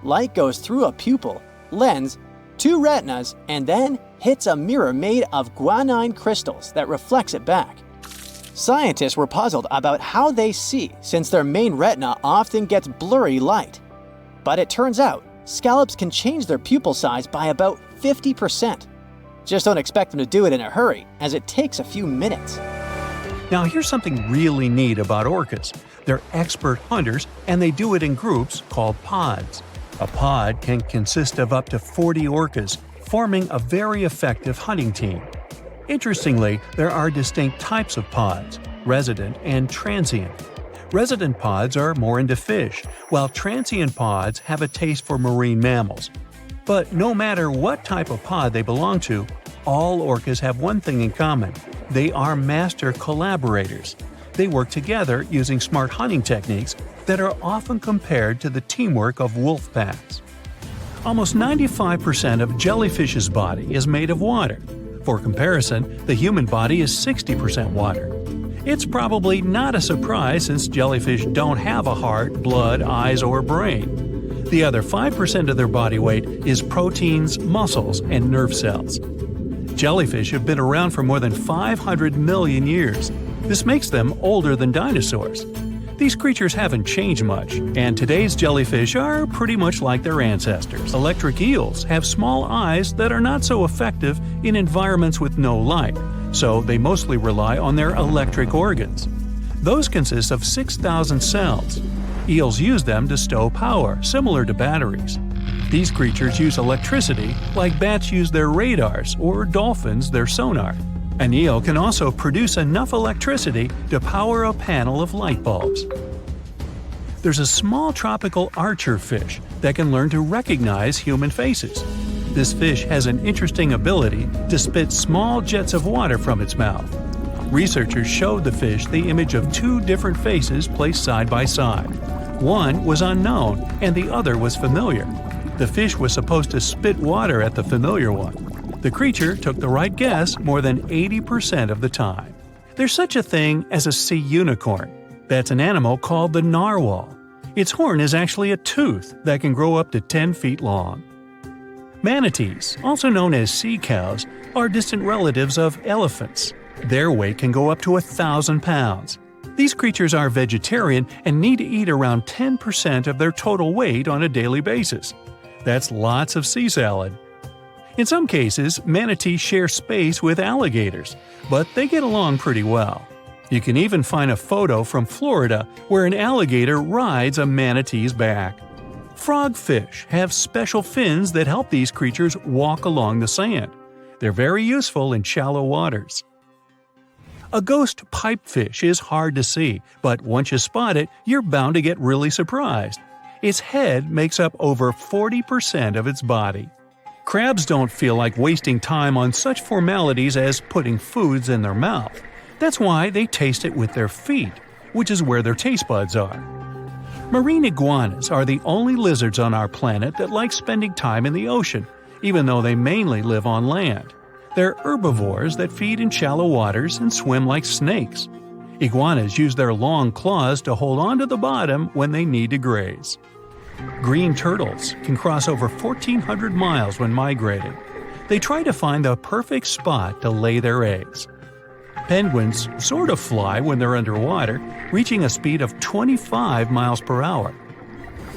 Light goes through a pupil, lens, 2 retinas, and then hits a mirror made of guanine crystals that reflects it back. Scientists were puzzled about how they see since their main retina often gets blurry light. But it turns out, scallops can change their pupil size by about 50%. Just don't expect them to do it in a hurry, as it takes a few minutes. Now here's something really neat about orcas. They're expert hunters and they do it in groups called pods. A pod can consist of up to 40 orcas, forming a very effective hunting team. Interestingly, there are distinct types of pods: resident and transient. Resident pods are more into fish, while transient pods have a taste for marine mammals. But no matter what type of pod they belong to, all orcas have one thing in common: they are master collaborators. They work together using smart hunting techniques that are often compared to the teamwork of wolf packs. Almost 95% of jellyfish's body is made of water. For comparison, the human body is 60% water. It's probably not a surprise since jellyfish don't have a heart, blood, eyes, or brain. The other 5% of their body weight is proteins, muscles, and nerve cells. Jellyfish have been around for more than 500 million years. This makes them older than dinosaurs. These creatures haven't changed much, and today's jellyfish are pretty much like their ancestors. Electric eels have small eyes that are not so effective in environments with no light, so they mostly rely on their electric organs. Those consist of 6,000 cells. Eels use them to stow power, similar to batteries. These creatures use electricity like bats use their radars or dolphins their sonar. An eel can also produce enough electricity to power a panel of light bulbs. There's a small tropical archer fish that can learn to recognize human faces. This fish has an interesting ability to spit small jets of water from its mouth. Researchers showed the fish the image of two different faces placed side by side. One was unknown and the other was familiar. The fish was supposed to spit water at the familiar one. The creature took the right guess more than 80% of the time. There's such a thing as a sea unicorn. That's an animal called the narwhal. Its horn is actually a tooth that can grow up to 10 feet long. Manatees, also known as sea cows, are distant relatives of elephants. Their weight can go up to 1,000 pounds. These creatures are vegetarian and need to eat around 10% of their total weight on a daily basis. That's lots of sea salad. In some cases, manatees share space with alligators, but they get along pretty well. You can even find a photo from Florida where an alligator rides a manatee's back. Frogfish have special fins that help these creatures walk along the sand. They're very useful in shallow waters. A ghost pipefish is hard to see, but once you spot it, you're bound to get really surprised. Its head makes up over 40% of its body. Crabs don't feel like wasting time on such formalities as putting foods in their mouth. That's why they taste it with their feet, which is where their taste buds are. Marine iguanas are the only lizards on our planet that like spending time in the ocean, even though they mainly live on land. They're herbivores that feed in shallow waters and swim like snakes. Iguanas use their long claws to hold onto the bottom when they need to graze. Green turtles can cross over 1,400 miles when migrating. They try to find the perfect spot to lay their eggs. Penguins sort of fly when they're underwater, reaching a speed of 25 miles per hour.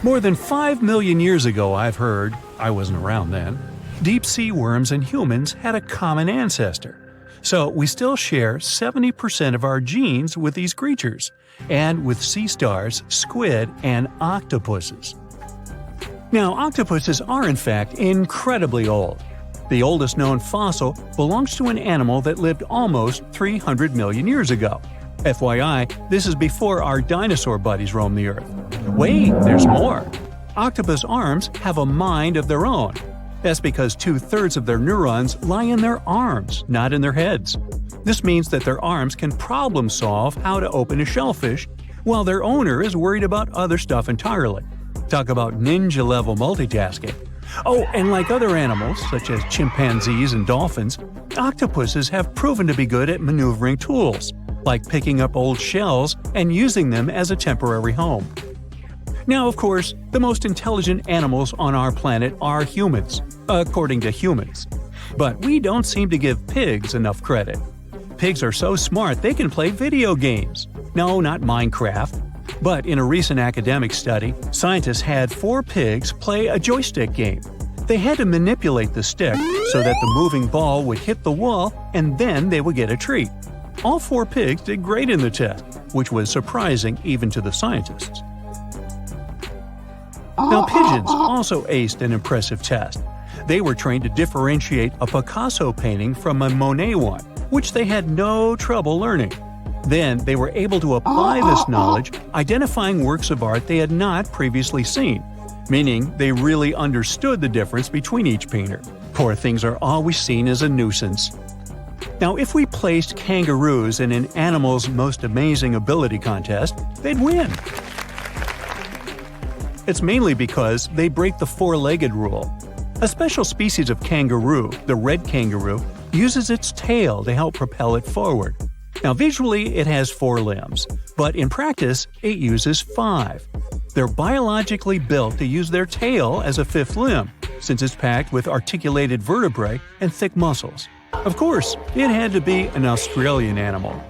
More than 5 million years ago, I've heard, I wasn't around then, deep sea worms and humans had a common ancestor. So we still share 70% of our genes with these creatures, and with sea stars, squid, and octopuses. Now, octopuses are in fact incredibly old. The oldest known fossil belongs to an animal that lived almost 300 million years ago. FYI, this is before our dinosaur buddies roamed the Earth. Wait, there's more! Octopus arms have a mind of their own. That's because 2/3 of their neurons lie in their arms, not in their heads. This means that their arms can problem solve how to open a shellfish, while their owner is worried about other stuff entirely. Talk about ninja-level multitasking. Oh, and like other animals, such as chimpanzees and dolphins, octopuses have proven to be good at maneuvering tools, like picking up old shells and using them as a temporary home. Now, of course, the most intelligent animals on our planet are humans, according to humans. But we don't seem to give pigs enough credit. Pigs are so smart they can play video games. No, not Minecraft. But in a recent academic study, scientists had 4 pigs play a joystick game. They had to manipulate the stick so that the moving ball would hit the wall and then they would get a treat. All 4 pigs did great in the test, which was surprising even to the scientists. Now, pigeons also aced an impressive test. They were trained to differentiate a Picasso painting from a Monet one, which they had no trouble learning. Then they were able to apply this knowledge, identifying works of art they had not previously seen, meaning they really understood the difference between each painter. Poor things are always seen as a nuisance. Now, if we placed kangaroos in an Animal's Most Amazing Ability contest, they'd win. It's mainly because they break the four-legged rule. A special species of kangaroo, the red kangaroo, uses its tail to help propel it forward. Now, visually, it has 4 limbs, but in practice, it uses 5. They're biologically built to use their tail as a 5th limb, since it's packed with articulated vertebrae and thick muscles. Of course, it had to be an Australian animal.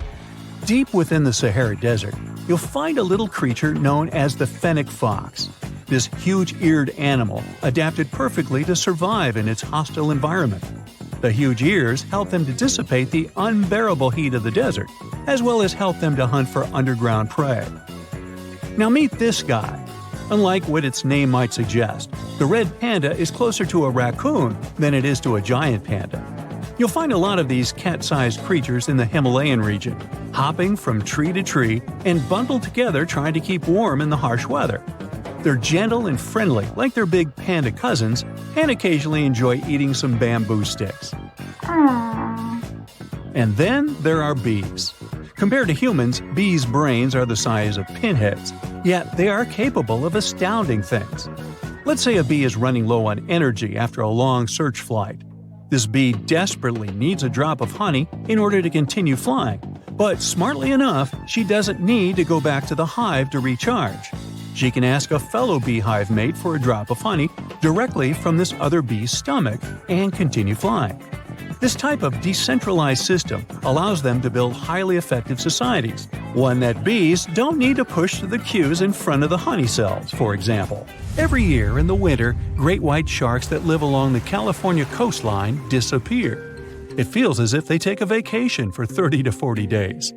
Deep within the Sahara Desert, you'll find a little creature known as the fennec fox. This huge-eared animal adapted perfectly to survive in its hostile environment. The huge ears help them to dissipate the unbearable heat of the desert, as well as help them to hunt for underground prey. Now meet this guy. Unlike what its name might suggest, the red panda is closer to a raccoon than it is to a giant panda. You'll find a lot of these cat-sized creatures in the Himalayan region, hopping from tree to tree and bundled together trying to keep warm in the harsh weather. They're gentle and friendly like their big panda cousins, and occasionally enjoy eating some bamboo sticks. And then there are bees. Compared to humans, bees' brains are the size of pinheads, yet they are capable of astounding things. Let's say a bee is running low on energy after a long search flight. This bee desperately needs a drop of honey in order to continue flying, but smartly enough, she doesn't need to go back to the hive to recharge. She can ask a fellow beehive mate for a drop of honey directly from this other bee's stomach and continue flying. This type of decentralized system allows them to build highly effective societies, one that bees don't need to push to the queues in front of the honey cells, for example. Every year in the winter, great white sharks that live along the California coastline disappear. It feels as if they take a vacation for 30 to 40 days.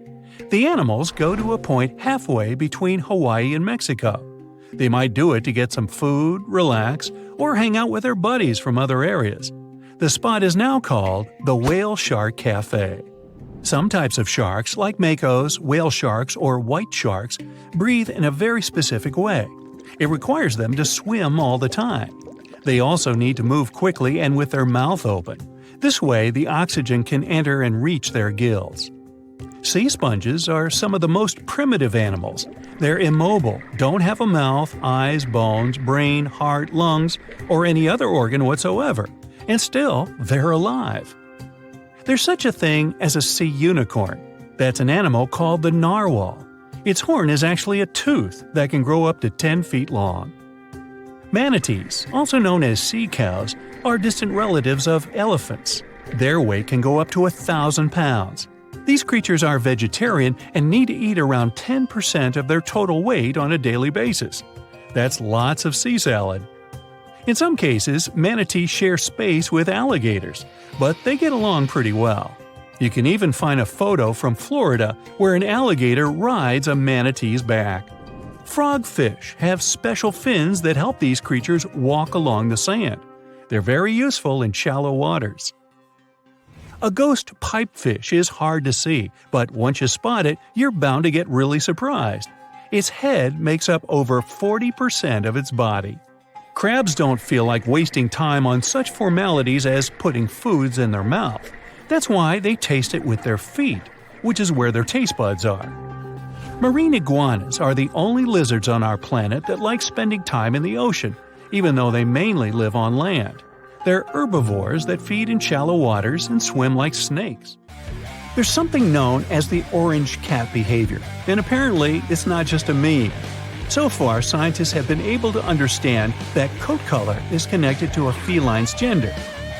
The animals go to a point halfway between Hawaii and Mexico. They might do it to get some food, relax, or hang out with their buddies from other areas. The spot is now called the Whale Shark Cafe. Some types of sharks, like makos, whale sharks, or white sharks, breathe in a very specific way. It requires them to swim all the time. They also need to move quickly and with their mouth open. This way, the oxygen can enter and reach their gills. Sea sponges are some of the most primitive animals. They're immobile, don't have a mouth, eyes, bones, brain, heart, lungs, or any other organ whatsoever. And still, they're alive. There's such a thing as a sea unicorn. That's an animal called the narwhal. Its horn is actually a tooth that can grow up to 10 feet long. Manatees, also known as sea cows, are distant relatives of elephants. Their weight can go up to 1,000 pounds. These creatures are vegetarian and need to eat around 10% of their total weight on a daily basis. That's lots of sea salad. In some cases, manatees share space with alligators, but they get along pretty well. You can even find a photo from Florida where an alligator rides a manatee's back. Frogfish have special fins that help these creatures walk along the sand. They're very useful in shallow waters. A ghost pipefish is hard to see, but once you spot it, you're bound to get really surprised. Its head makes up over 40% of its body. Crabs don't feel like wasting time on such formalities as putting foods in their mouth. That's why they taste it with their feet, which is where their taste buds are. Marine iguanas are the only lizards on our planet that like spending time in the ocean, even though they mainly live on land. They're herbivores that feed in shallow waters and swim like snakes. There's something known as the orange cat behavior, and apparently it's not just a meme. So far, scientists have been able to understand that coat color is connected to a feline's gender.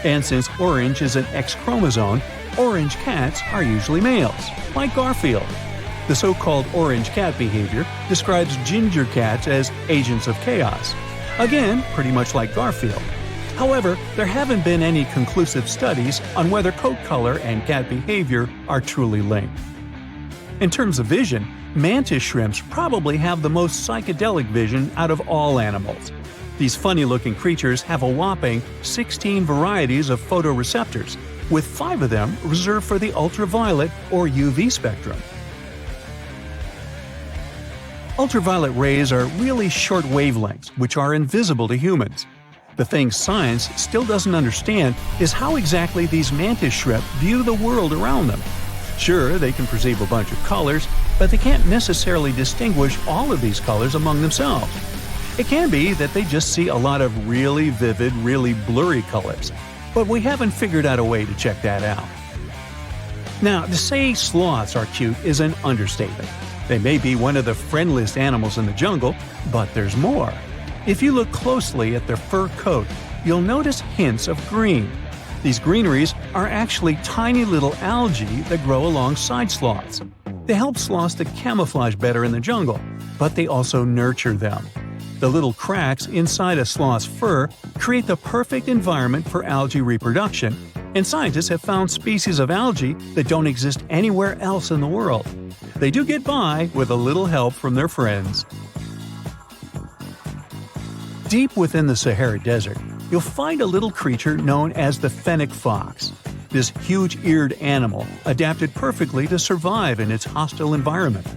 And since orange is an X chromosome, orange cats are usually males, like Garfield. The so-called orange cat behavior describes ginger cats as agents of chaos. Again, pretty much like Garfield. However, there haven't been any conclusive studies on whether coat color and cat behavior are truly linked. In terms of vision, mantis shrimps probably have the most psychedelic vision out of all animals. These funny-looking creatures have a whopping 16 varieties of photoreceptors, with 5 of them reserved for the ultraviolet or UV spectrum. Ultraviolet rays are really short wavelengths, which are invisible to humans. The thing science still doesn't understand is how exactly these mantis shrimp view the world around them. Sure, they can perceive a bunch of colors, but they can't necessarily distinguish all of these colors among themselves. It can be that they just see a lot of really vivid, really blurry colors, but we haven't figured out a way to check that out. Now, to say sloths are cute is an understatement. They may be one of the friendliest animals in the jungle, but there's more. If you look closely at their fur coat, you'll notice hints of green. These greeneries are actually tiny little algae that grow alongside sloths. They help sloths to camouflage better in the jungle, but they also nurture them. The little cracks inside a sloth's fur create the perfect environment for algae reproduction, and scientists have found species of algae that don't exist anywhere else in the world. They do get by with a little help from their friends. Deep within the Sahara Desert, you'll find a little creature known as the fennec fox. This huge-eared animal adapted perfectly to survive in its hostile environment.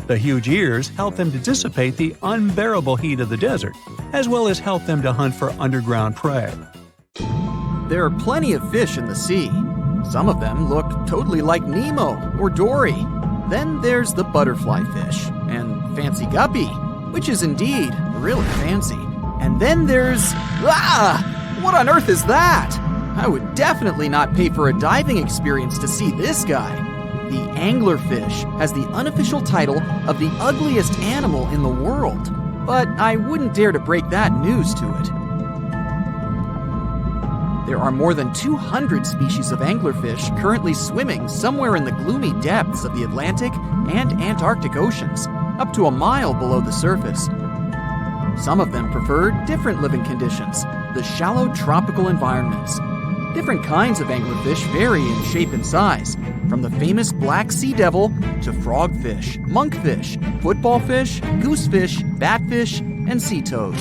The huge ears help them to dissipate the unbearable heat of the desert, as well as help them to hunt for underground prey. There are plenty of fish in the sea. Some of them look totally like Nemo or Dory. Then there's the butterfly fish and fancy guppy, which is indeed really fancy. And then there's... What on earth is that? I would definitely not pay for a diving experience to see this guy. The anglerfish has the unofficial title of the ugliest animal in the world, but I wouldn't dare to break that news to it. There are more than 200 species of anglerfish currently swimming somewhere in the gloomy depths of the Atlantic and Antarctic Oceans, up to a mile below the surface. Some of them prefer different living conditions, the shallow tropical environments. Different kinds of anglerfish vary in shape and size, from the famous black sea devil to frogfish, monkfish, footballfish, goosefish, batfish, and sea toad.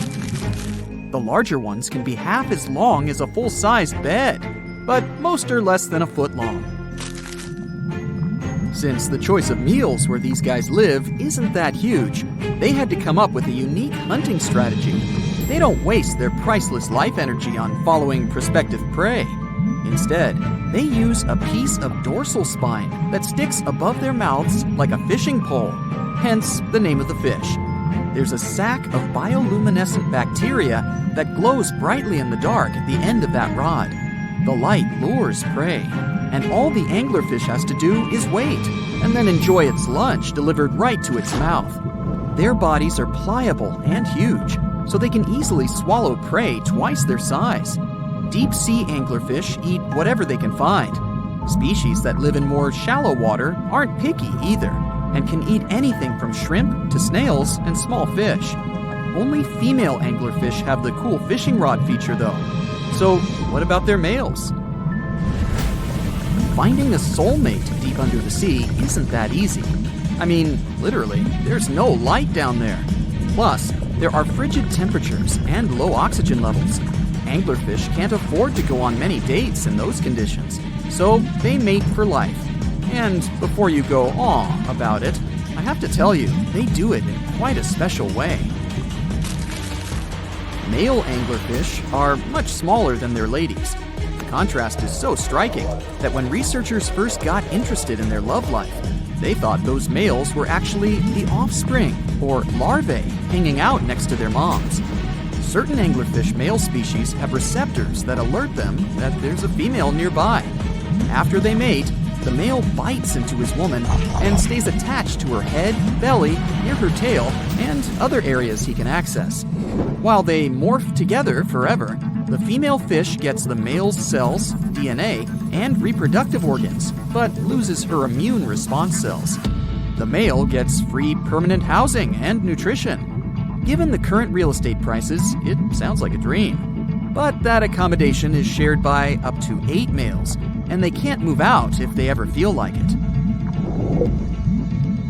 The larger ones can be half as long as a full-sized bed, but most are less than a foot long. Since the choice of meals where these guys live isn't that huge, they had to come up with a unique hunting strategy. They don't waste their priceless life energy on following prospective prey. Instead, they use a piece of dorsal spine that sticks above their mouths like a fishing pole, hence the name of the fish. There's a sac of bioluminescent bacteria that glows brightly in the dark at the end of that rod. The light lures prey, and all the anglerfish has to do is wait, and then enjoy its lunch delivered right to its mouth. Their bodies are pliable and huge, so they can easily swallow prey twice their size. Deep-sea anglerfish eat whatever they can find. Species that live in more shallow water aren't picky either, and can eat anything from shrimp to snails and small fish. Only female anglerfish have the cool fishing rod feature though. So what about their males? Finding a soulmate deep under the sea isn't that easy. I mean, literally, there's no light down there. Plus, there are frigid temperatures and low oxygen levels. Anglerfish can't afford to go on many dates in those conditions, so they mate for life. And before you go aw about it, I have to tell you, they do it in quite a special way. Male anglerfish are much smaller than their ladies. The contrast is so striking that when researchers first got interested in their love life, they thought those males were actually the offspring, or larvae, hanging out next to their moms. Certain anglerfish male species have receptors that alert them that there's a female nearby. After they mate, the male bites into his woman and stays attached to her head, belly, near her tail, and other areas he can access. While they morph together forever, the female fish gets the male's cells, DNA, and reproductive organs, but loses her immune response cells. The male gets free permanent housing and nutrition. Given the current real estate prices, it sounds like a dream. But that accommodation is shared by up to 8 males, and they can't move out if they ever feel like it.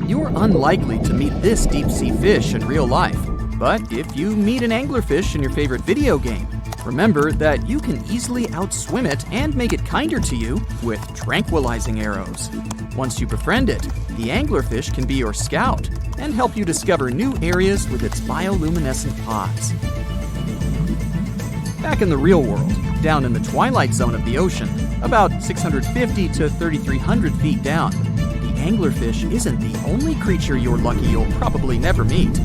You're unlikely to meet this deep-sea fish in real life, but if you meet an anglerfish in your favorite video game, remember that you can easily outswim it and make it kinder to you with tranquilizing arrows. Once you befriend it, the anglerfish can be your scout and help you discover new areas with its bioluminescent pods. Back in the real world, down in the twilight zone of the ocean, about 650 to 3,300 feet down, the anglerfish isn't the only creature you're lucky you'll probably never meet.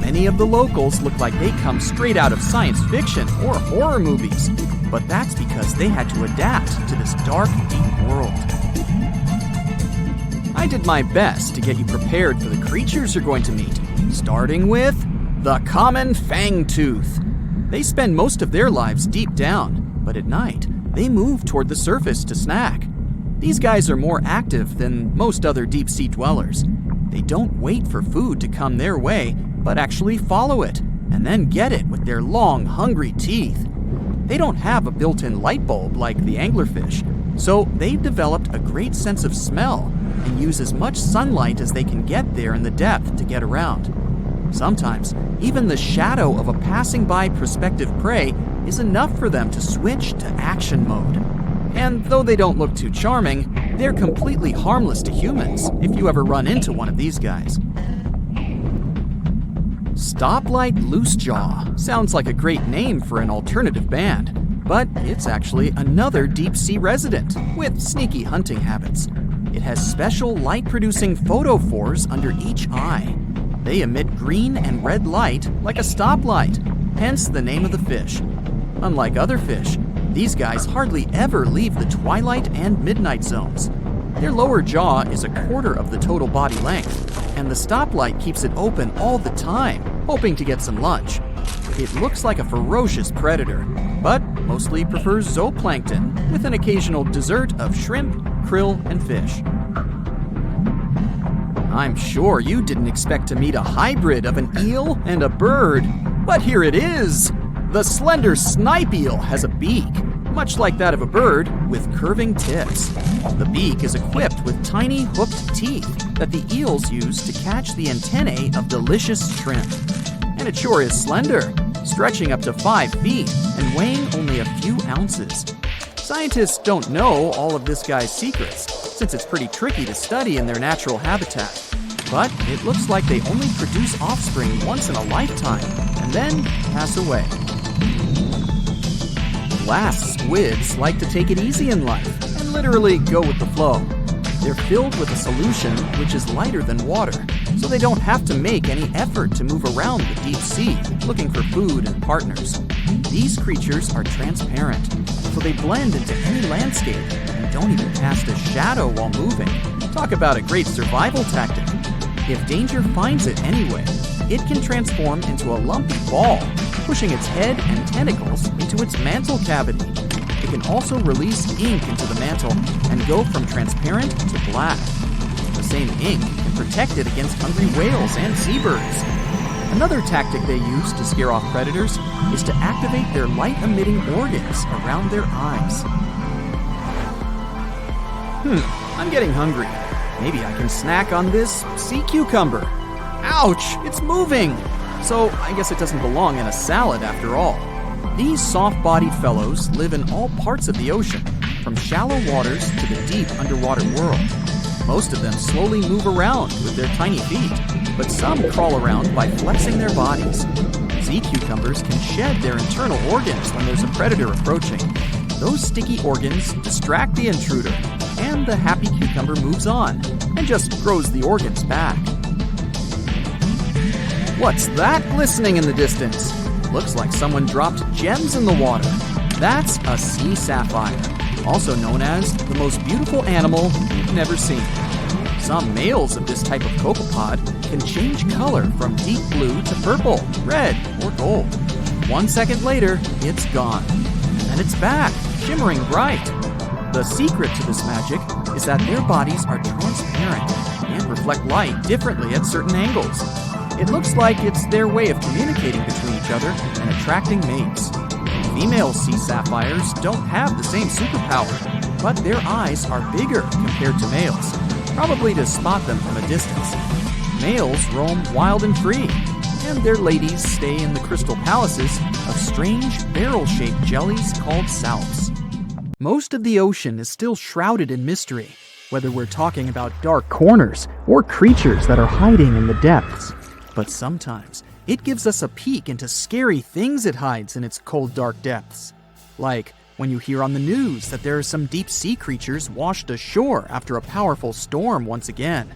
Many of the locals look like they come straight out of science fiction or horror movies, but that's because they had to adapt to this dark, deep world. I did my best to get you prepared for the creatures you're going to meet, starting with the common fangtooth. They spend most of their lives deep down, but at night, they move toward the surface to snack. These guys are more active than most other deep-sea dwellers. They don't wait for food to come their way, but actually follow it, and then get it with their long, hungry teeth. They don't have a built-in light bulb like the anglerfish, so they've developed a great sense of smell and use as much sunlight as they can get there in the depth to get around. Sometimes, even the shadow of a passing by prospective prey is enough for them to switch to action mode. And though they don't look too charming, they're completely harmless to humans if you ever run into one of these guys. Stoplight Loosejaw sounds like a great name for an alternative band, but it's actually another deep-sea resident with sneaky hunting habits. It has special light-producing photophores under each eye. They emit green and red light like a stoplight, hence the name of the fish. Unlike other fish, these guys hardly ever leave the twilight and midnight zones. Their lower jaw is a quarter of the total body length, and the stoplight keeps it open all the time, hoping to get some lunch. It looks like a ferocious predator, but mostly prefers zooplankton with an occasional dessert of shrimp, krill, and fish. I'm sure you didn't expect to meet a hybrid of an eel and a bird, but here it is! The slender snipe eel has a beak, much like that of a bird, with curving tips. The beak is equipped with tiny hooked teeth that the eels use to catch the antennae of delicious shrimp. And it sure is slender, stretching up to 5 feet and weighing only a few ounces. Scientists don't know all of this guy's secrets, since it's pretty tricky to study in their natural habitat. But it looks like they only produce offspring once in a lifetime, and then pass away. Glass squids like to take it easy in life and literally go with the flow. They're filled with a solution which is lighter than water, so they don't have to make any effort to move around the deep sea looking for food and partners. These creatures are transparent, so they blend into any landscape and don't even cast a shadow while moving. Talk about a great survival tactic. If danger finds it anyway, it can transform into a lumpy ball, pushing its head and tentacles into its mantle cavity. It can also release ink into the mantle and go from transparent to black. The same ink can protect it against hungry whales and seabirds. Another tactic they use to scare off predators is to activate their light-emitting organs around their eyes. I'm getting hungry. Maybe I can snack on this sea cucumber. Ouch, it's moving! So I guess it doesn't belong in a salad after all. These soft-bodied fellows live in all parts of the ocean, from shallow waters to the deep underwater world. Most of them slowly move around with their tiny feet, but some crawl around by flexing their bodies. Sea cucumbers can shed their internal organs when there's a predator approaching. Those sticky organs distract the intruder, and the happy cucumber moves on and just grows the organs back. What's that glistening in the distance? Looks like someone dropped gems in the water. That's a sea sapphire, also known as the most beautiful animal you've never seen. Some males of this type of copepod can change color from deep blue to purple, red, or gold. 1 second later, it's gone. And it's back, shimmering bright. The secret to this magic is that their bodies are transparent and reflect light differently at certain angles. It looks like it's their way of communicating between each other and attracting mates. Female sea sapphires don't have the same superpower, but their eyes are bigger compared to males. probably to spot them from a distance. Males roam wild and free, and their ladies stay in the crystal palaces of strange barrel-shaped jellies called salps. Most of the ocean is still shrouded in mystery, whether we're talking about dark corners or creatures that are hiding in the depths. But sometimes it gives us a peek into scary things it hides in its cold, dark depths. Like when you hear on the news that there are some deep-sea creatures washed ashore after a powerful storm once again.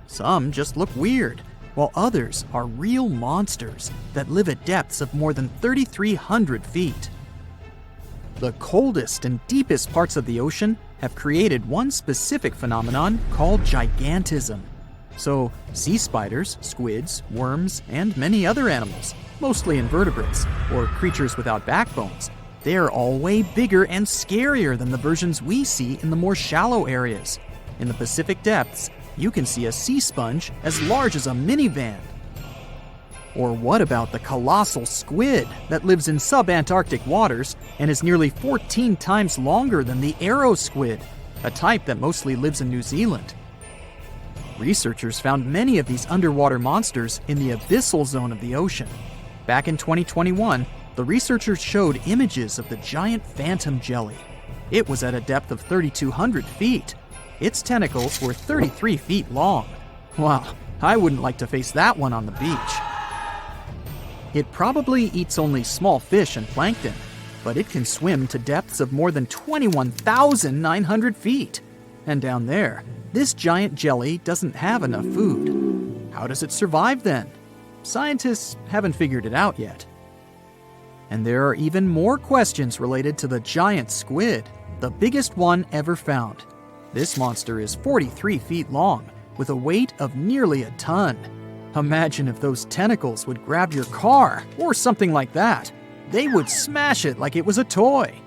Some just look weird, while others are real monsters that live at depths of more than 3,300 feet. The coldest and deepest parts of the ocean have created one specific phenomenon called gigantism. So, sea spiders, squids, worms, and many other animals, mostly invertebrates, or creatures without backbones, they're all way bigger and scarier than the versions we see in the more shallow areas. In the Pacific depths, you can see a sea sponge as large as a minivan. Or what about the colossal squid that lives in subantarctic waters and is nearly 14 times longer than the arrow squid, a type that mostly lives in New Zealand? Researchers found many of these underwater monsters in the abyssal zone of the ocean. Back in 2021, the researchers showed images of the giant phantom jelly. It was at a depth of 3,200 feet. Its tentacles were 33 feet long. Wow, I wouldn't like to face that one on the beach. It probably eats only small fish and plankton, but it can swim to depths of more than 21,900 feet. And down there, this giant jelly doesn't have enough food. How does it survive then? Scientists haven't figured it out yet. And there are even more questions related to the giant squid, the biggest one ever found. This monster is 43 feet long, with a weight of nearly a ton. Imagine if those tentacles would grab your car, or something like that. They would smash it like it was a toy.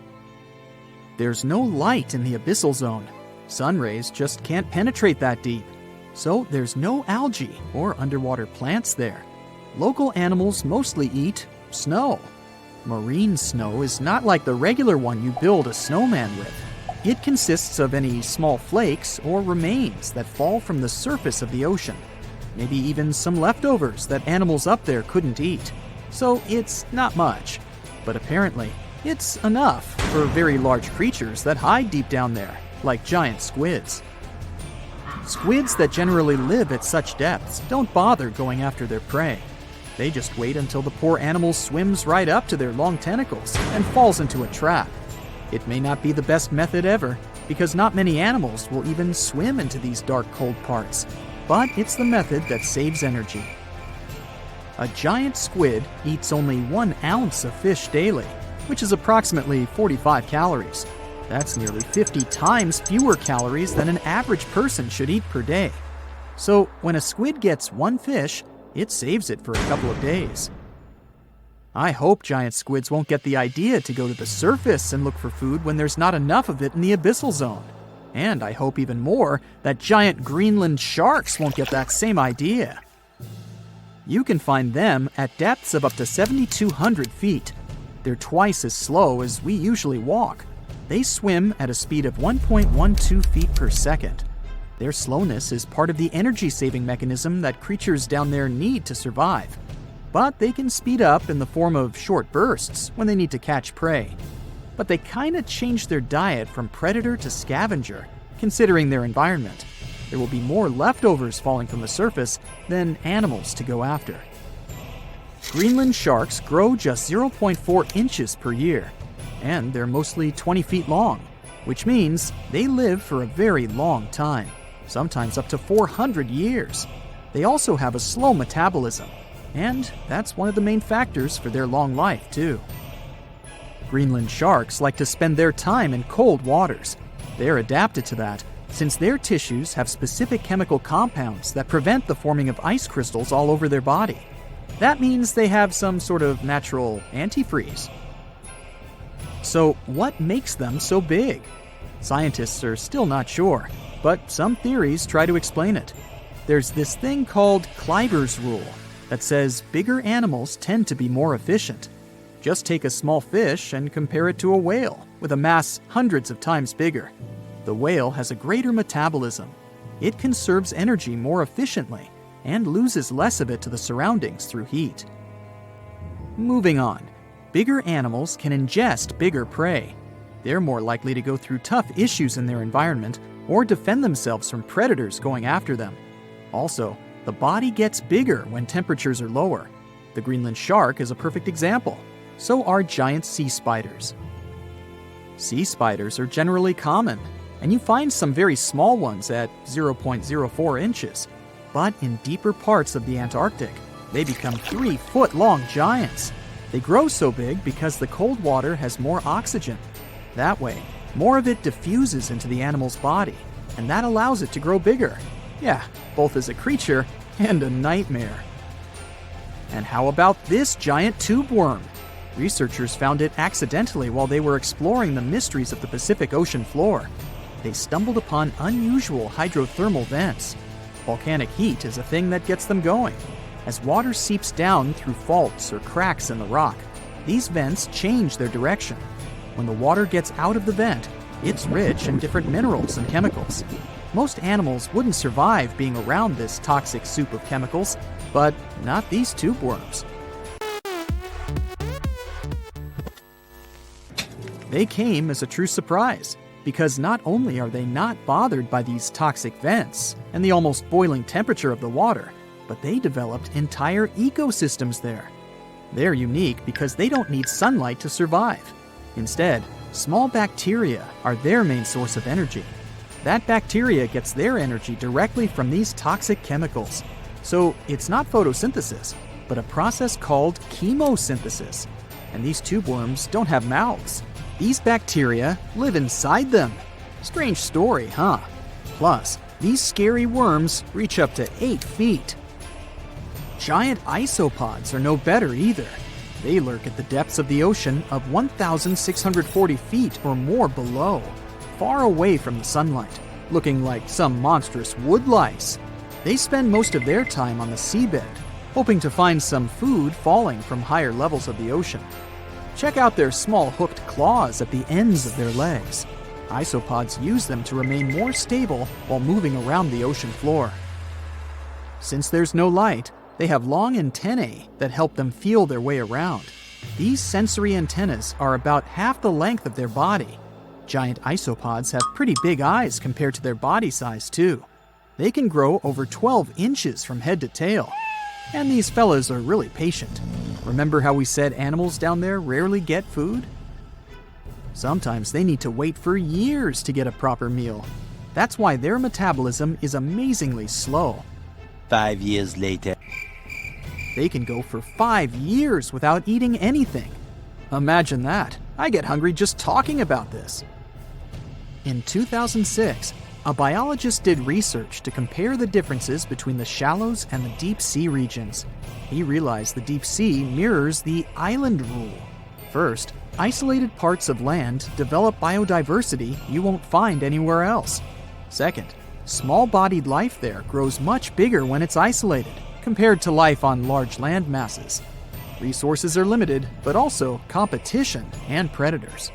There's no light in the abyssal zone. Sun rays just can't penetrate that deep. So there's no algae or underwater plants there. Local animals mostly eat snow. Marine snow is not like the regular one you build a snowman with. It consists of any small flakes or remains that fall from the surface of the ocean. Maybe even some leftovers that animals up there couldn't eat. So it's not much. But apparently, it's enough for very large creatures that hide deep down there, like giant squids. Squids that generally live at such depths don't bother going after their prey. They just wait until the poor animal swims right up to their long tentacles and falls into a trap. It may not be the best method ever, because not many animals will even swim into these dark, cold parts. But it's the method that saves energy. A giant squid eats only 1 ounce of fish daily, which is approximately 45 calories. That's nearly 50 times fewer calories than an average person should eat per day. So when a squid gets 1 fish, it saves it for a couple of days. I hope giant squids won't get the idea to go to the surface and look for food when there's not enough of it in the abyssal zone. And I hope even more that giant Greenland sharks won't get that same idea. You can find them at depths of up to 7,200 feet. They're twice as slow as we usually walk. They swim at a speed of 1.12 feet per second. Their slowness is part of the energy-saving mechanism that creatures down there need to survive. But they can speed up in the form of short bursts when they need to catch prey. But they kinda change their diet from predator to scavenger, considering their environment. There will be more leftovers falling from the surface than animals to go after. Greenland sharks grow just 0.4 inches per year, and they're mostly 20 feet long, which means they live for a very long time, sometimes up to 400 years. They also have a slow metabolism, and that's one of the main factors for their long life, too. Greenland sharks like to spend their time in cold waters. They're adapted to that, since their tissues have specific chemical compounds that prevent the forming of ice crystals all over their body. That means they have some sort of natural antifreeze. So what makes them so big? Scientists are still not sure, but some theories try to explain it. There's this thing called Kleiber's rule that says bigger animals tend to be more efficient. Just take a small fish and compare it to a whale with a mass hundreds of times bigger. The whale has a greater metabolism. It conserves energy more efficiently and loses less of it to the surroundings through heat. Moving on, bigger animals can ingest bigger prey. They're more likely to go through tough issues in their environment or defend themselves from predators going after them. Also, the body gets bigger when temperatures are lower. The Greenland shark is a perfect example. So are giant sea spiders. Sea spiders are generally common, and you find some very small ones at 0.04 inches. But in deeper parts of the Antarctic, they become 3-foot-long giants. They grow so big because the cold water has more oxygen. That way, more of it diffuses into the animal's body, and that allows it to grow bigger. Yeah, both as a creature and a nightmare. And how about this giant tube worm? Researchers found it accidentally while they were exploring the mysteries of the Pacific Ocean floor. They stumbled upon unusual hydrothermal vents. Volcanic heat is a thing that gets them going. As water seeps down through faults or cracks in the rock, these vents change their direction. When the water gets out of the vent, it's rich in different minerals and chemicals. Most animals wouldn't survive being around this toxic soup of chemicals, but not these tube worms. They came as a true surprise, because not only are they not bothered by these toxic vents and the almost boiling temperature of the water, but they developed entire ecosystems there. They're unique because they don't need sunlight to survive. Instead, small bacteria are their main source of energy. That bacteria gets their energy directly from these toxic chemicals. So it's not photosynthesis, but a process called chemosynthesis. And these tube worms don't have mouths. These bacteria live inside them. Strange story, huh? Plus, these scary worms reach up to 8 feet. Giant isopods are no better either. They lurk at the depths of the ocean of 1,640 feet or more below, far away from the sunlight, looking like some monstrous wood lice. They spend most of their time on the seabed, hoping to find some food falling from higher levels of the ocean. Check out their small hooked claws at the ends of their legs. Isopods use them to remain more stable while moving around the ocean floor. Since there's no light, they have long antennae that help them feel their way around. These sensory antennas are about half the length of their body. Giant isopods have pretty big eyes compared to their body size, too. They can grow over 12 inches from head to tail. And these fellas are really patient. Remember how we said animals down there rarely get food? Sometimes they need to wait for years to get a proper meal. That's why their metabolism is amazingly slow. 5 years later. They can go for 5 years without eating anything. Imagine that. I get hungry just talking about this. In 2006, a biologist did research to compare the differences between the shallows and the deep sea regions. He realized the deep sea mirrors the island rule. First, isolated parts of land develop biodiversity you won't find anywhere else. Second, small-bodied life there grows much bigger when it's isolated, compared to life on large land masses. Resources are limited, but also competition and predators.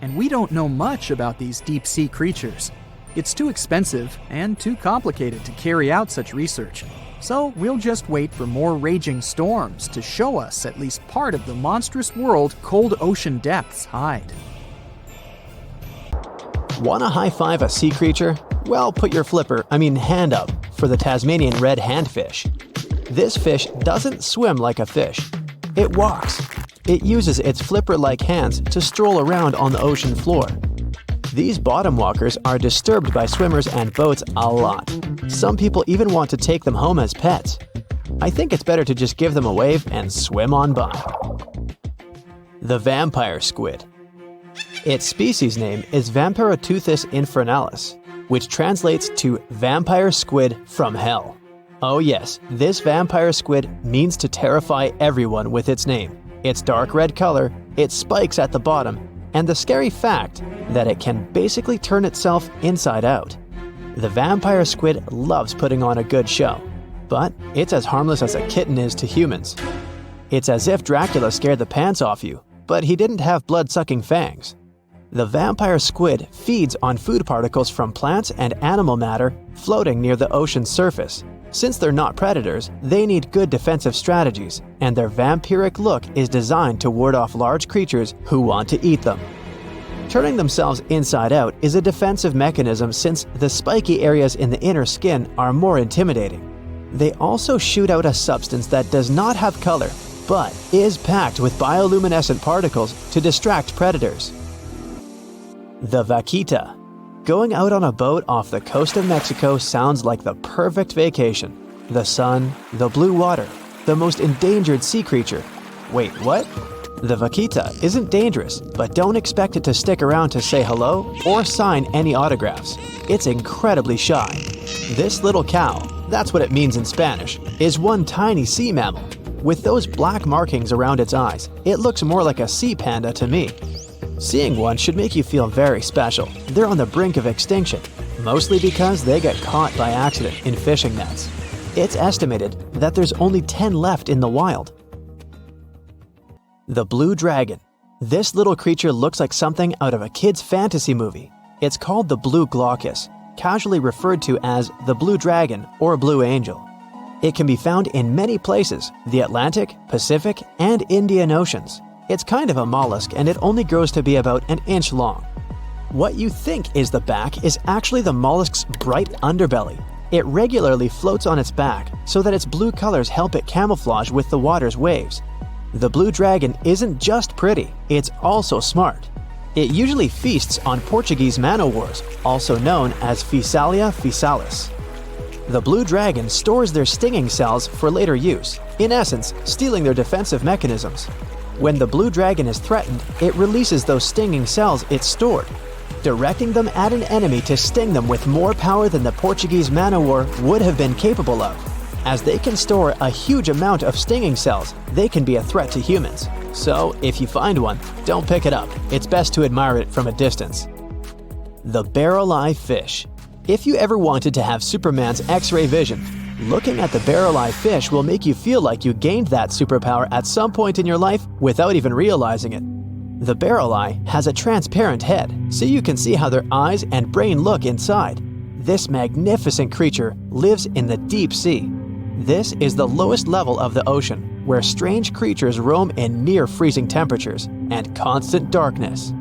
And we don't know much about these deep-sea creatures. It's too expensive and too complicated to carry out such research. So we'll just wait for more raging storms to show us at least part of the monstrous world cold ocean depths hide. Wanna high-five a sea creature? Well, put your hand up for the Tasmanian red handfish. This fish doesn't swim like a fish. It walks. It uses its flipper-like hands to stroll around on the ocean floor. These bottom walkers are disturbed by swimmers and boats a lot. Some people even want to take them home as pets. I think it's better to just give them a wave and swim on by. The vampire squid. Its species name is Vampiroteuthis infernalis, which translates to vampire squid from hell. Oh yes, this vampire squid means to terrify everyone with its name. Its dark red color, its spikes at the bottom, and the scary fact that it can basically turn itself inside out. The vampire squid loves putting on a good show, but it's as harmless as a kitten is to humans. It's as if Dracula scared the pants off you, but he didn't have blood-sucking fangs. The vampire squid feeds on food particles from plants and animal matter floating near the ocean's surface. Since they're not predators, they need good defensive strategies, and their vampiric look is designed to ward off large creatures who want to eat them. Turning themselves inside out is a defensive mechanism since the spiky areas in the inner skin are more intimidating. They also shoot out a substance that does not have color, but is packed with bioluminescent particles to distract predators. The vaquita. Going out on a boat off the coast of Mexico sounds like the perfect vacation. The sun, the blue water, the most endangered sea creature. Wait, what? The vaquita isn't dangerous, but don't expect it to stick around to say hello or sign any autographs. It's incredibly shy. This little cow, that's what it means in Spanish, is one tiny sea mammal. With those black markings around its eyes, it looks more like a sea panda to me. Seeing one should make you feel very special. They're on the brink of extinction, mostly because they get caught by accident in fishing nets. It's estimated that there's only 10 left in the wild. The blue dragon. This little creature looks like something out of a kid's fantasy movie. It's called the blue glaucus, casually referred to as the blue dragon or blue angel. It can be found in many places, the Atlantic, Pacific, and Indian Oceans. It's kind of a mollusk and it only grows to be about an inch long. What you think is the back is actually the mollusk's bright underbelly. It regularly floats on its back so that its blue colors help it camouflage with the water's waves. The blue dragon isn't just pretty, it's also smart. It usually feasts on Portuguese man-o'-wars, also known as Physalia physalis. The blue dragon stores their stinging cells for later use, in essence, stealing their defensive mechanisms. When the blue dragon is threatened, it releases those stinging cells it stored, directing them at an enemy to sting them with more power than the Portuguese man-o'-war would have been capable of. As they can store a huge amount of stinging cells, they can be a threat to humans. So, if you find one, don't pick it up. It's best to admire it from a distance. The barrel-eye fish. If you ever wanted to have Superman's X-ray vision, looking at the barrel-eye fish will make you feel like you gained that superpower at some point in your life without even realizing it. The barrel eye has a transparent head, so you can see how their eyes and brain look inside. This magnificent creature lives in the deep sea. This is the lowest level of the ocean, where strange creatures roam in near-freezing temperatures and constant darkness.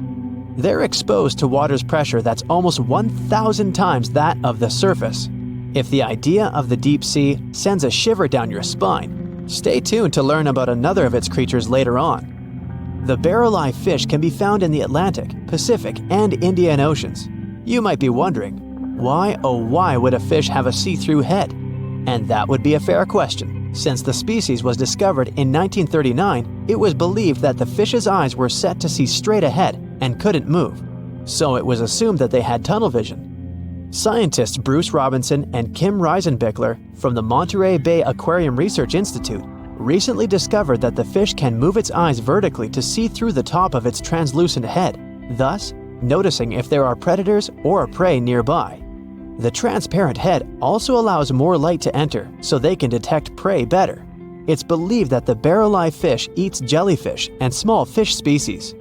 They're exposed to water's pressure that's almost 1,000 times that of the surface. If the idea of the deep sea sends a shiver down your spine, stay tuned to learn about another of its creatures later on. The barrel-eye fish can be found in the Atlantic, Pacific, and Indian Oceans. You might be wondering, why oh why would a fish have a see-through head? And that would be a fair question. Since the species was discovered in 1939, it was believed that the fish's eyes were set to see straight ahead and couldn't move. So it was assumed that they had tunnel vision. Scientists Bruce Robinson and Kim Reisenbichler from the Monterey Bay Aquarium Research Institute recently discovered that the fish can move its eyes vertically to see through the top of its translucent head, thus noticing if there are predators or prey nearby. The transparent head also allows more light to enter so they can detect prey better. It's believed that the barrel-eye fish eats jellyfish and small fish species.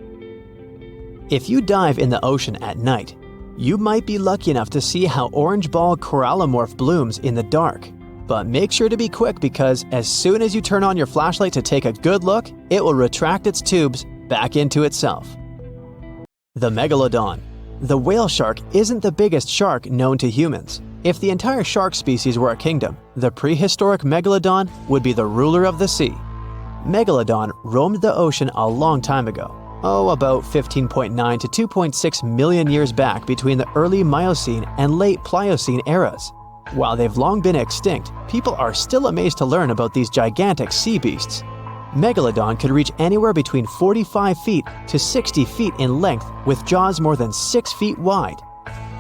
If you dive in the ocean at night, you might be lucky enough to see how orange ball corallomorph blooms in the dark. But make sure to be quick because as soon as you turn on your flashlight to take a good look, it will retract its tubes back into itself. The megalodon. The whale shark isn't the biggest shark known to humans. If the entire shark species were a kingdom, the prehistoric megalodon would be the ruler of the sea. Megalodon roamed the ocean a long time ago. About 15.9 to 2.6 million years back between the early Miocene and late Pliocene eras. While they've long been extinct, people are still amazed to learn about these gigantic sea beasts. Megalodon could reach anywhere between 45 feet to 60 feet in length with jaws more than 6 feet wide.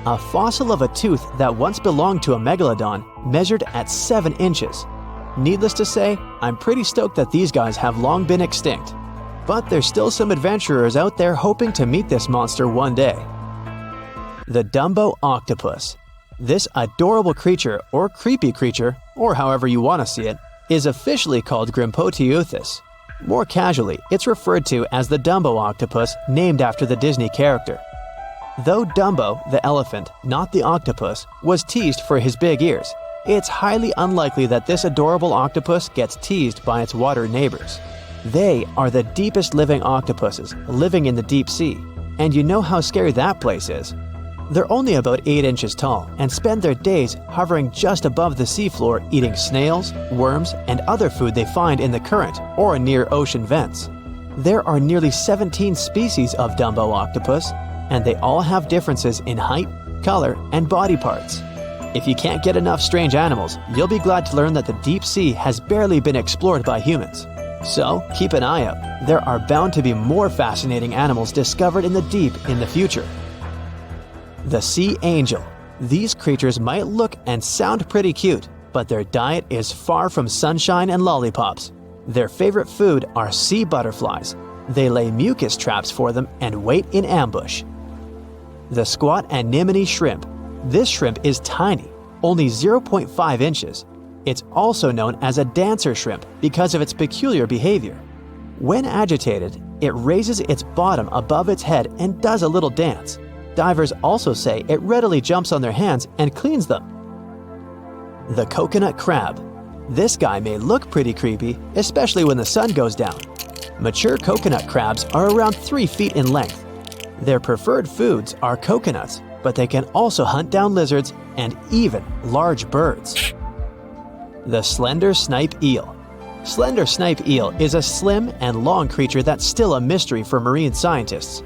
A fossil of a tooth that once belonged to a megalodon measured at 7 inches. Needless to say, I'm pretty stoked that these guys have long been extinct. But there's still some adventurers out there hoping to meet this monster one day. The Dumbo octopus. This adorable creature, or creepy creature, or however you want to see it, is officially called Grimpoteuthis. More casually, it's referred to as the Dumbo octopus named after the Disney character. Though Dumbo, the elephant, not the octopus, was teased for his big ears, it's highly unlikely that this adorable octopus gets teased by its water neighbors. They are the deepest living octopuses living in the deep sea, and you know how scary that place is. They're only about 8 inches tall and spend their days hovering just above the seafloor eating snails, worms, and other food they find in the current or near ocean vents. There are nearly 17 species of Dumbo octopus, and they all have differences in height, color, and body parts. If you can't get enough strange animals, you'll be glad to learn that the deep sea has barely been explored by humans. So keep an eye out. There are bound to be more fascinating animals discovered in the deep in the future. The sea angel. These creatures might look and sound pretty cute, but their diet is far from sunshine and lollipops. Their favorite food are sea butterflies. They lay mucus traps for them and wait in ambush. The squat anemone shrimp. This shrimp is tiny, only 0.5 inches. It's also known as a dancer shrimp because of its peculiar behavior. When agitated, it raises its bottom above its head and does a little dance. Divers also say it readily jumps on their hands and cleans them. The coconut crab. This guy may look pretty creepy, especially when the sun goes down. Mature coconut crabs are around 3 feet in length. Their preferred foods are coconuts, but they can also hunt down lizards and even large birds. The slender snipe eel. Slender snipe eel is a slim and long creature that's still a mystery for marine scientists.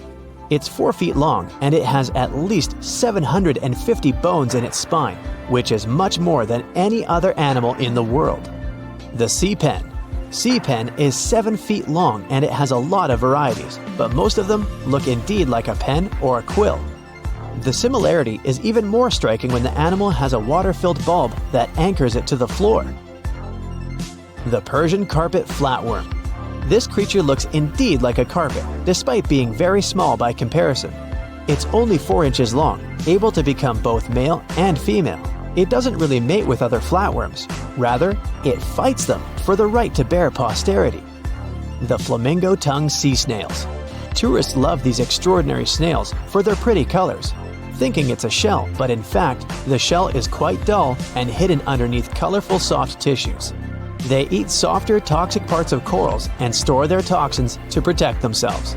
It's 4 feet long and it has at least 750 bones in its spine, which is much more than any other animal in the world. The sea pen. Sea pen is 7 feet long and it has a lot of varieties, but most of them look indeed like a pen or a quill. The similarity is even more striking when the animal has a water-filled bulb that anchors it to the floor. The Persian carpet flatworm. This creature looks indeed like a carpet, despite being very small by comparison. It's only 4 inches long, able to become both male and female. It doesn't really mate with other flatworms. Rather, it fights them for the right to bear posterity. The flamingo-tongued sea snails. Tourists love these extraordinary snails for their pretty colors, thinking it's a shell, but in fact, the shell is quite dull and hidden underneath colorful soft tissues. They eat softer, toxic parts of corals and store their toxins to protect themselves.